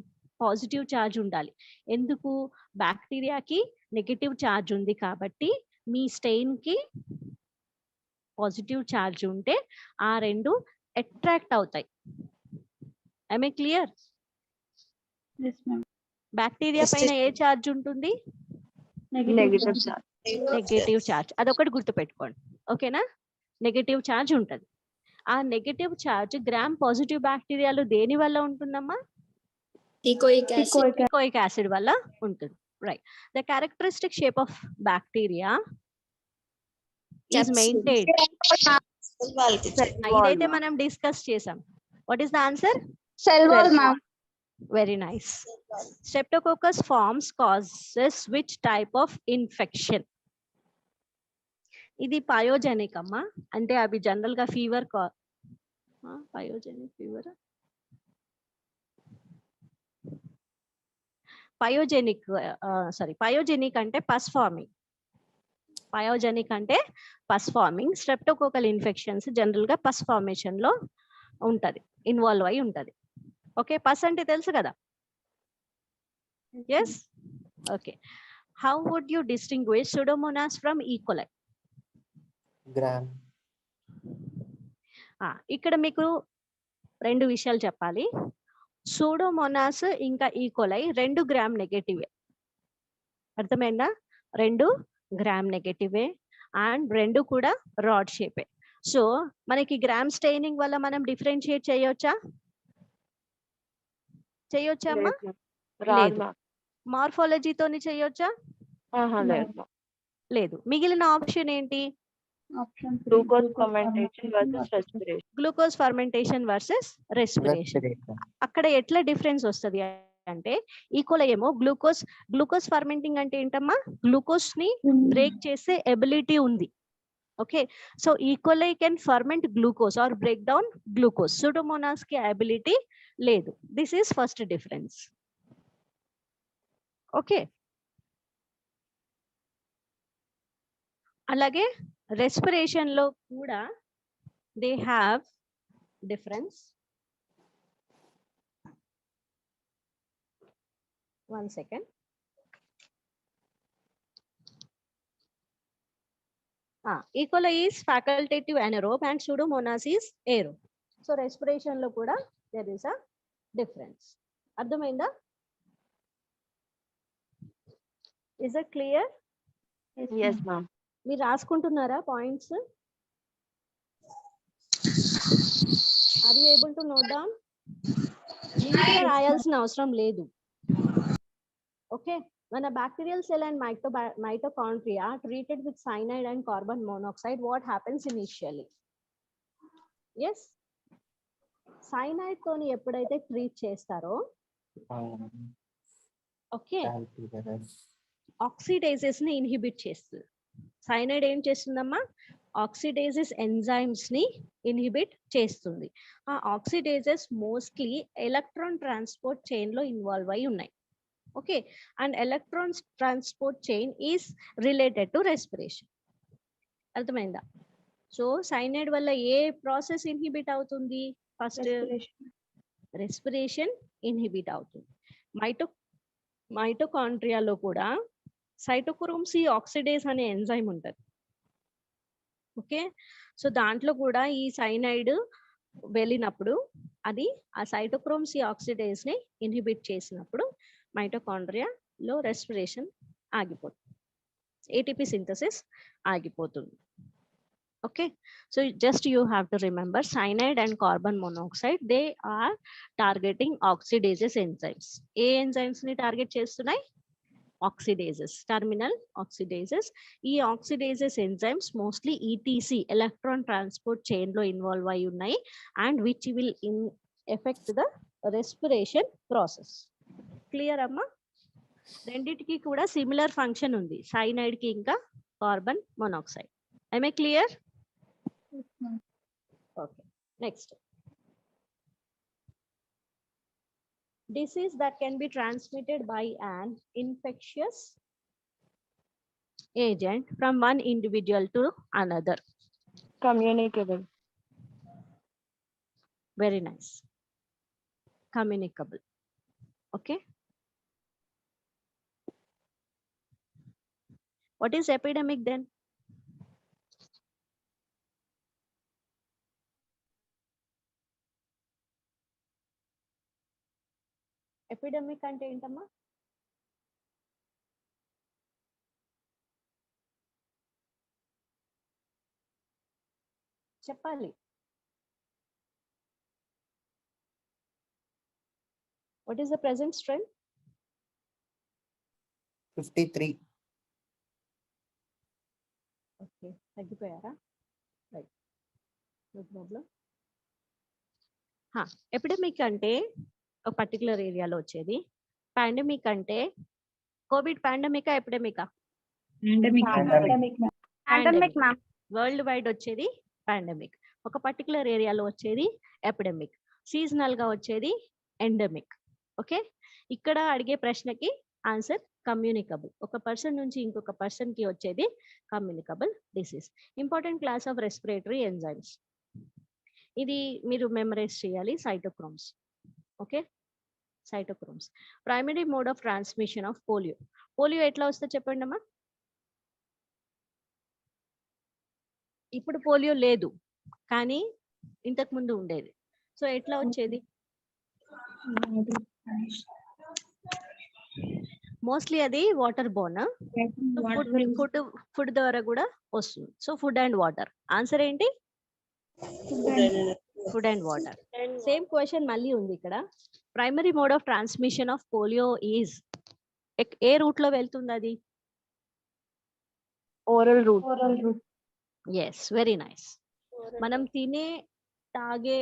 పాజిటివ్ చార్జ్ ఉండాలి. ఎందుకు? బ్యాక్టీరియాకి నెగటివ్ చార్జ్ ఉంది కాబట్టి మీ స్టెయిన్ కి పాజిటివ్ చార్జ్ ఉంటే ఆ రెండు అట్రాక్ట్ అవుతాయి. I clear? Yes, ma'am. Bacteria Yes, పైన ఏ yes. చార్జ్ ఉంటుంది? Negative charge. Negative charge. అదొకటి గుర్తుపెట్టుకోండి, ఓకేనా? నెగటివ్ చార్జ్ ఉంటుంది. ఆ నెగటివ్ చార్జ్ గ్రామ్ పాజిటివ్ బ్యాక్టీరియాలు దేని వల్ల ఉంటుందమ్మా? Teichoic acid. teichoic acid వల్ల ఉంటుంది. Right. The characteristic shape of bacteria is Capsule. Maintained. Cell ఇదైతే మనం డిస్కస్ చేసాం. What is the answer? Cell wall, ma'am. Very nice. Streptococcus forms causes which type of infection? ఇది pyogenic అమ్మా. అంటే అవి general గా fever pyogenic fever, pyogenic pyogenic అంటే పస్ farming. Pyogenic అంటే పస్ ఫార్మింగ్. స్ట్రెప్టోకోకల్ ఇన్ఫెక్షన్స్ జనరల్ గా పస్ ఫార్మేషన్ లో ఉంటది, ఇన్వాల్వ్ అయి ఉంటది. ఓకే, పస్ అంటే తెలుసు కదా. Yes, okay. How would you distinguish Pseudomonas from E coli? Gram. ఇక్కడ మీకు రెండు విషయాలు చెప్పాలి. సూడోమోనాస్ ఇంకా ఈకోలై రెండు గ్రామ్ నెగటివే. అర్థమైందా? రెండు గ్రామ్ నెగటివే అండ్ రెండు కూడా రాడ్ షేపే. సో మనకి గ్రామ్ స్టెయినింగ్ వల్ల మనం డిఫరెన్షియేట్ చేయొచ్చా? చేయొచ్చా అమ్మా? లేదు. మార్ఫాలజీతోని చేయొచ్చా? లేదు. మిగిలిన ఆప్షన్ ఏంటి? Option three, Glucose fermentation versus respiration. Glucose fermentation versus respiration. Respiration. అక్కడ ఎట్లా డిఫరెన్స్ వస్తుంది అంటే, ఈకోలై ఏమో గ్లూకోజ్ ఫర్మెంటింగ్ అంటే ఏంటమ్మా? గ్లూకోజ్ ని బ్రేక్ చేసే ఎబిలిటీ ఉంది. Okay, so E. coli can ferment glucose or break down glucose. Pseudomonas కి ఎబిలిటీ లేదు. This is first difference. Okay, అలాగే రెస్పిరేషన్ లో కూడా they have difference. One second. E. coli is facultative anaerobe and Pseudomonas is aerobe. So respiration lo kuda there is a difference. అర్థమైందా? Is it clear? Yes, ma'am. మీరు రాసుకుంటున్నారా points? Are you able to note down? నీట్గా రాయాల్సిన అవసరం లేదు. Okay, when a bacterial cell and mitochondria are treated with cyanide and carbon monoxide, what happens initially? Yes, cyanide తోని ఎప్పుడైతే treat చేస్తారో okay ఆక్సిడేజెస్ ని inhibit చేస్తుంది. Cyanide ఏం చేస్తుందమ్మా? ఆక్సిడేజెస్ ఎంజైమ్స్ ని ఇన్హిబిట్ చేస్తుంది. ఆ ఆక్సిడేజెస్ మోస్ట్లీ ఎలక్ట్రాన్ ట్రాన్స్పోర్ట్ చైన్ లో ఇన్వాల్వ్ అయి ఉన్నాయి. Okay, and electron transport chain is related to respiration. అర్థమైందా? సో సైనైడ్ వల్ల ఏ ప్రాసెస్ ఇన్హిబిట్ అవుతుంది? ఫస్ట్ రెస్పిరేషన్ ఇన్హిబిట్ అవుతుంది. మైటోకాండ్రియాలో కూడా సైటోక్రోమ్ సి ఆక్సిడేస్ అనే ఎంజైమ్ ఉంటుంది. ఓకే, సో దాంట్లో కూడా ఈ సైనైడ్ వెళ్ళినప్పుడు అది ఆ సైటోక్రోమ్ సి ఆక్సిడేస్ ని ఇన్హిబిట్ చేసినప్పుడు మైటోకాండ్రియాలో రెస్పిరేషన్ ఆగిపోతుంది, ఏటీపీ సింథసిస్ ఆగిపోతుంది. Okay, so just you have to remember cyanide and carbon monoxide, they are targeting oxidases enzymes. A enzymes ని టార్గెట్ చేస్తున్నాయి? Oxidases, terminal oxidases. ఈ oxidases enzymes mostly ETC, electron transport chain లో involve అయి ఉన్నాయి, and which will affect the respiration process. Clear అమ్మా? రెండిటికి కూడా similar function ఉంది, సైనైడ్ కి ఇంకా carbon monoxide. Am I clear? Okay, next. Disease that can be transmitted by an infectious agent from one individual to another. Communicable. Very nice. Communicable. Okay. What is epidemic then? Epidemic అంటే ఏంటమ్మా? చెప్పాలి. What is the present strength? 53. Okay, తగ్గిపోయారా? Right, no problem. Epidemic అంటే ఒక particular ఏరియాలో వచ్చేది. Pandemic అంటే COVID పాండమికా ఎపిడమికా? Pandemic, ma'am. వరల్డ్ వైడ్ వచ్చేది పాండమిక్. ఒక పర్టికులర్ ఏరియాలో వచ్చేది ఎపిడమిక్. సీజనల్ గా వచ్చేది ఎండమిక్. ఓకే, ఇక్కడ అడిగే ప్రశ్నకి ఆన్సర్ కమ్యూనికబుల్. ఒక పర్సన్ నుంచి ఇంకొక పర్సన్ కి వచ్చేది communicable disease. Important class of respiratory enzymes. ఇది మీరు మెమరైజ్ చేయాలి, cytochromes. Okay, cytochromes. Primary mode of transmission of polio. Polio ఎట్లా వస్తే చెప్పండి అమ్మా? ఇప్పుడు పోలియో లేదు, కానీ ఇంతకు ముందు ఉండేది. సో ఎట్లా వచ్చేది? మోస్ట్లీ అది వాటర్ బోర్న్. ఫుడ్ ద్వారా కూడా వస్తుంది. సో ఫుడ్ అండ్ వాటర్. ఆన్సర్ ఏంటి? Food and water. Same question మళ్ళీ ఉంది ఇక్కడ. Primary mode of transmission of polio is, ఏ రూట్ లో వెళ్తుంది అది? Oral route. Yes, very nice. మనం తినే తాగే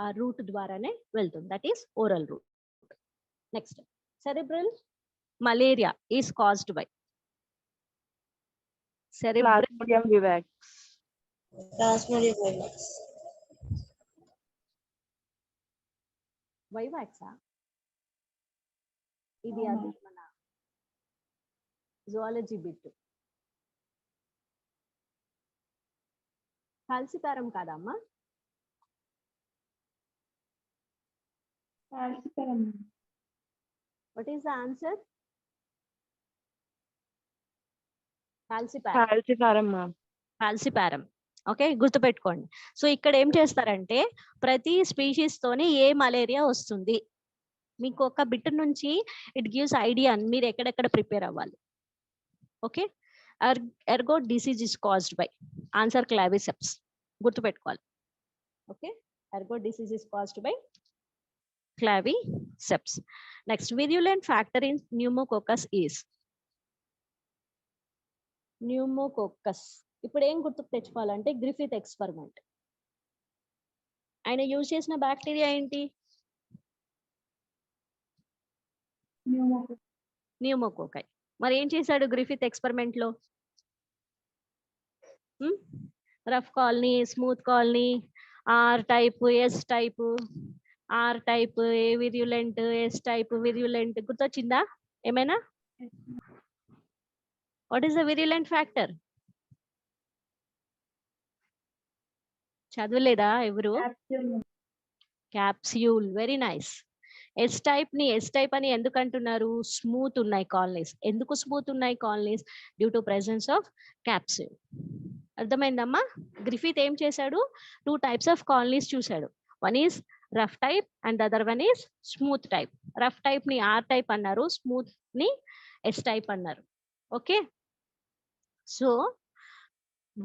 ఆ రూట్ ద్వారానే వెళ్తుంది, that is oral route. Next, cerebral malaria is caused by Plasmodium vivax. వైవాక్సా? ఇది అది మన జువాలజీ బిట్. కాల్సిపారం కాదమ్మా? What is the answer? Falciparum. Falciparum, ma'am. Falciparum. Okay, గుర్తుపెట్టుకోండి. సో ఇక్కడ ఏం చేస్తారంటే ప్రతి స్పీషీస్ తోని ఏ మలేరియా వస్తుంది మీకు ఒక బిట్ నుంచి ఇట్ గివ్స్ ఐడియా మీరు ఎక్కడెక్కడ ప్రిపేర్ అవ్వాలి. Okay, ergot disease is caused by answer Claviceps గుర్తుపెట్టుకోవాలి. Okay, ergot disease is caused by claviceps. Next, virulent factor in pneumococcus is pneumococcus. ఇప్పుడు ఏం గుర్తుకు తెచ్చుకోవాలంటే గ్రిఫిత్ ఎక్స్పెరిమెంట్. ఆయన యూజ్ చేసిన బ్యాక్టీరియా ఏంటి? న్యూమోకోకై. మరి ఏం చేశాడు గ్రిఫిత్ ఎక్స్పెరిమెంట్ లో? Rough colony, smooth colony, R type, S type, R type avirulent, S type virulent. గుర్తొచ్చిందా ఏమైనా? What is the virulent factor? చదవలేదా ఎవరు? Capsule. Very nice. S type ని ఎస్ టైప్ అని ఎందుకు అంటున్నారు? స్మూత్ ఉన్నాయి కాలనీస్. ఎందుకు స్మూత్ ఉన్నాయి colonies? Due to presence of capsule. అర్థమైందమ్మా? గ్రిఫిత్ ఏం చేశాడు? 2 types ఆఫ్ కాలనీస్ చూశాడు. One is rough type and other one is smooth type. Rough type ని ఆర్ టైప్ అన్నారు, స్మూత్ ని ఎస్ టైప్ అన్నారు. ఓకే, సో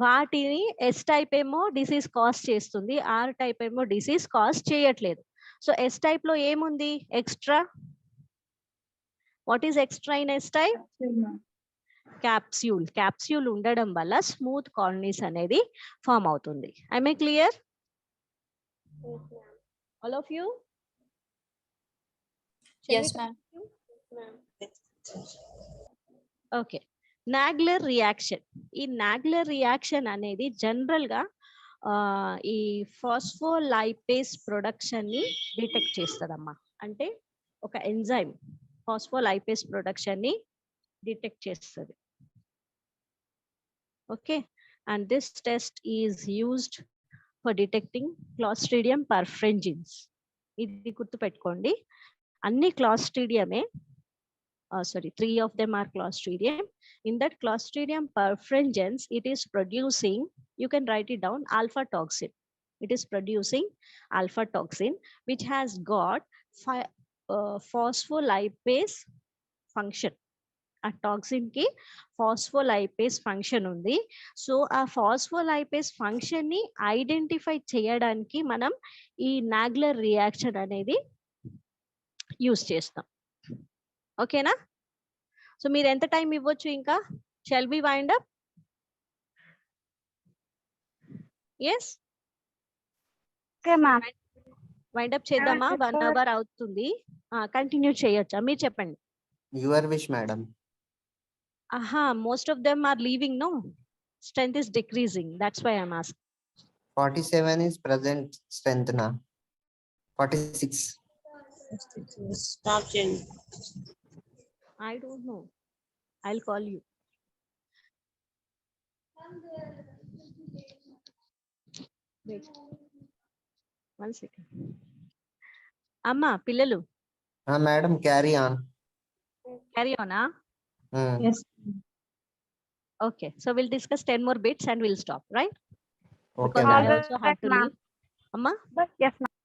వాటిని ఎస్ టైప్ ఏమో డిసీజ్ కాజ్ చేస్తుంది, ఆర్ టైప్ ఏమో డిసీజ్ కాజ్ చేయట్లేదు. సో ఎస్ టైప్ లో ఏముంది extra? What is extra in S type? Capsule. Capsule ఉండడం వల్ల స్మూత్ కాలనీస్ అనేది ఫామ్ అవుతుంది. I may clear all of you? Yes, ma'am. Okay, Nagler reaction. ఈ నాగ్లర్ రియాక్షన్ అనేది జనరల్ గా ఈ ఫాస్ఫోలైపేస్ ప్రొడక్షన్ ని డిటెక్ట్ చేస్తుందమ్మా. అంటే ఒక ఎంజైమ్ ఫాస్ఫోలైపేస్ ప్రొడక్షన్ ని డిటెక్ట్ చేస్తుంది. Okay, and this test is used for detecting clostridium perfringens. ఇది గుర్తుపెట్టుకోండి, అన్ని క్లాస్ట్రిడియమే. Sorry, 3 of them are Clostridium. In that Clostridium perfringens, it is producing, you can write it down, alpha toxin. It is producing alpha toxin, which has got phospholipase function. ఆ toxin కి phospholipase function ఉంది. So ఆ phospholipase function ని identify చేయడానికి మనం ఈ Nagler reaction అనేది use చేస్తాం. ఓకేనా? సో మీరు ఎంత టైం ఇవ్వచ్చు ఇంకా? Shall be wind up? Yes, Okay, ma'am. Wind up చేద్దామా? 1 hour అవుతుంది. కంటిన్యూ చేయొచ్చా? మీరు చెప్పండి. Your wish, madam. ఆహా, most of them are leaving. No, strength is decreasing. That's why I'm asking. 47 is present strength na. 46. Stop change. I don't know. I'll call you. Wait. 1 second. Amma, పిల్లలు. Madam, carry on. Carry on, ah? Yes. Okay, so we'll discuss 10 more bits and we'll stop, right? Okay, Because I madam. also have to Ma'am. leave. Amma? Yes, ma'am.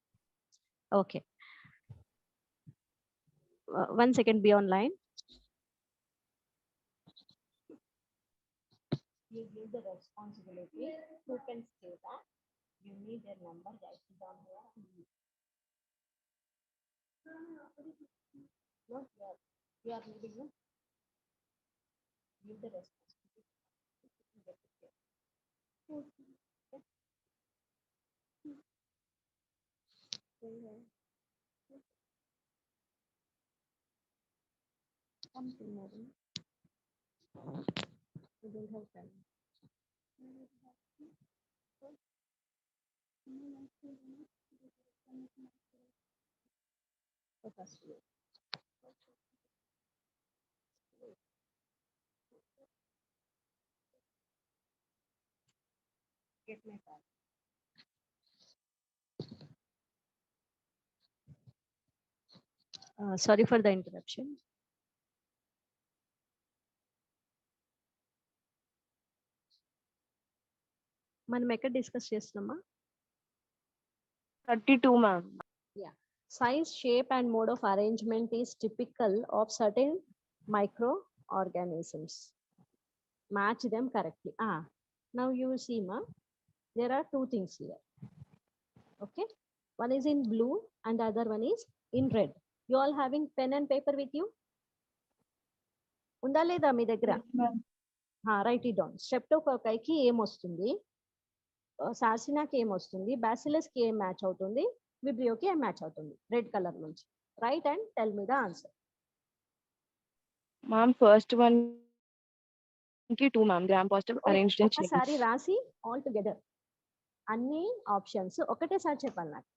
Okay. 1 second, be online. You give the responsibility. Who can say that? You need their number, write it down here. No, you are leaving, no? Give the responsibility. Something, madam. We don't have time. Get my card. Sorry for the interruption. మనం ఎక్కడ discuss చేస్తున్నామా? 32, ma'am. Size, shape, and mode of arrangement is typical of certain microorganisms. Match them correctly. Now you see, ma, there are two things here. Okay, one is in blue and the other one is in red. You all having pen and paper with you? ఉందా లేదా మీ దగ్గర? Right it down. స్ట్రెప్టోకోకైకి ఏమొస్తుంది, సార్సినాకి ఏమొస్తుంది, బ్యాసిలస్కి ఏం match అవుతుంది, విబ్రియోకి ఏం match అవుతుంది red colour నుంచి. Right and tell me the answer. Ma'am, first one ki 2, ma'am. Gram positive arranged in chains. ఒకసారి రాసి ఆల్ టుగెదర్ అన్ని ఆప్షన్స్ ఒకటేసారి చెప్పాలి నాకు.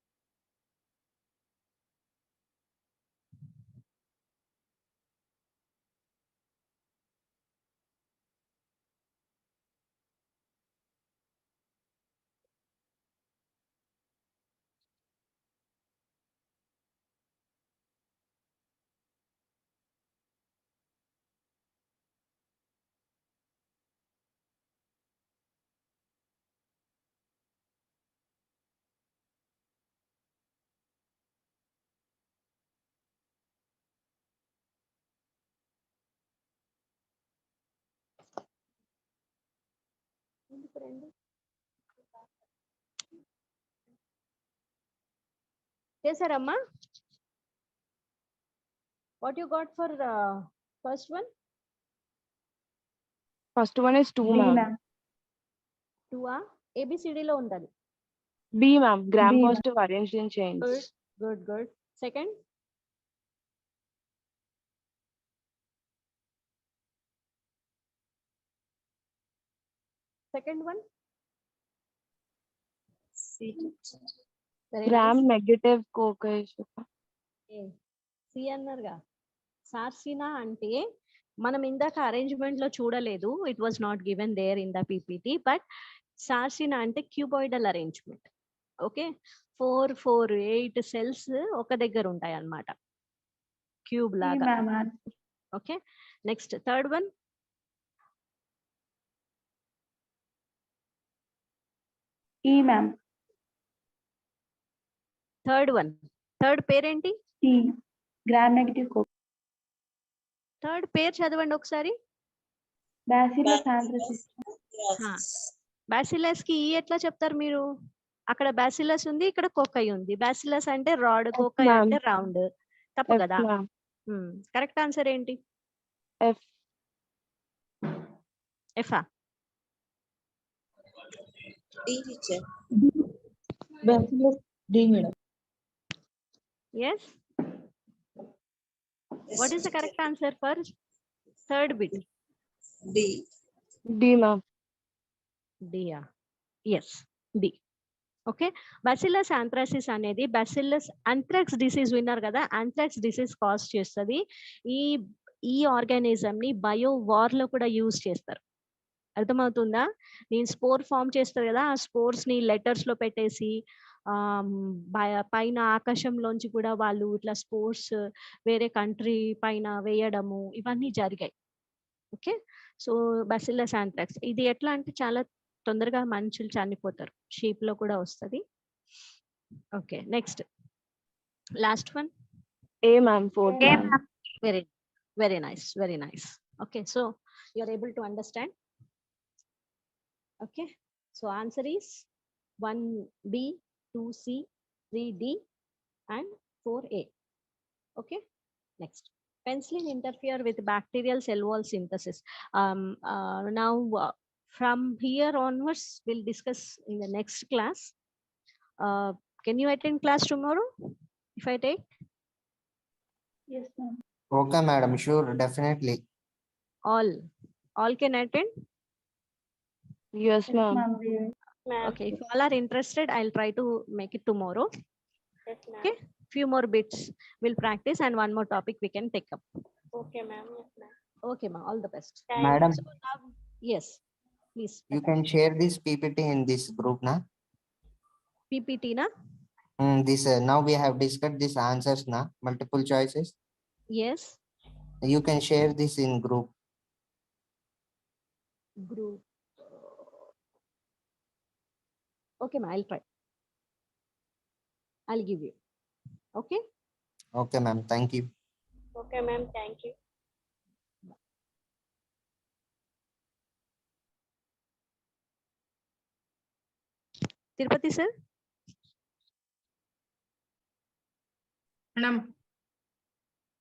చేశారమ్మా? What you got for first one? First one is 2, ma'am. 2 ABCD లో ఉండాలి. B, ma'am. Gram positive arranged in chains. Good. Second? Second one? Very Gram nice. negative co-cohesion. C అన్నారుగా. Sarcina అంటే మనం ఇందాక అరేంజ్మెంట్ లో చూడలేదు, it was not given there in the PPT, but sarcina అంటే cuboidal arrangement. Okay, 4, 4, 8 cells ఒక దగ్గర ఉంటాయి అన్నమాట, క్యూబ్ లాగా. Okay, next third one. E, ma'am. Third one, third పేరేంటి? E. Gram negative థర్డ్ పేరు చదవండి ఒకసారి. Bacillus anthracis. బ్యాసిలస్ కి ఈ ఎట్లా చెప్తారు మీరు? అక్కడ బ్యాసిలస్ ఉంది, ఇక్కడ కోకై ఉంది. బ్యాసిలస్ అంటే రాడ్, కోకై ma'am. అంటే రౌండ్. తప్పు F, కదా? ma'am. కరెక్ట్ ఆన్సర్ ఏంటి? F. ఎఫా? D, teacher. Bacillus D, madam. Yes. What is the correct answer for third bit? D. D, ma'am. D. Yes, D. Okay, bacillus anthracis అనేది bacillus anthrax disease విన్నారు కదా, anthrax disease cause చేస్తుంది. ఈ organism ని bio war లో కూడా use చేస్తారు. అర్థమవుతుందా? నేను స్పోర్ ఫామ్ చేస్తారు కదా, ఆ స్పోర్స్ ని లెటర్స్ లో పెట్టేసి పైన ఆకాశంలోంచి కూడా వాళ్ళు ఇట్లా స్పోర్స్ వేరే కంట్రీ పైన వేయడము ఇవన్నీ జరిగాయి. ఓకే, సో బ్యాసిల్లస్ ఆంథ్రాక్స్ ఇది ఎట్లా అంటే చాలా తొందరగా మనుషులు చనిపోతారు, షీప్ లో కూడా వస్తుంది. Okay, next last one. A, ma'am. 4th, ma'am. Very nice. Okay, so you are able to understand. Okay, so answer is 1B, 2C, 3D and 4A. Okay, next. Penicillin interfere with bacterial cell wall synthesis. Now from here onwards we'll discuss in the next class. Can you attend class tomorrow if I take? Yes, ma'am. Okay, madam. Sure, definitely. All can attend? Yes, ma'am. Okay, if all are interested, I'll try to make it tomorrow. Okay, few more bits we'll practice and one more topic we can take up. Okay, ma'am. Okay, ma, all the best. Madam, So now, yes, please. you can share this PPT in this group, na? PPT na? This now we have discussed these answers, na? Multiple choices. Yes, You can share this in group. group. Okay, ma'am, I'll try. I'll give you. Okay. Okay, ma'am. Thank you. Okay, ma'am. Thank you. Tirupati sir. Madam,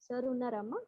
Sir, ఉన్నారమ్మా?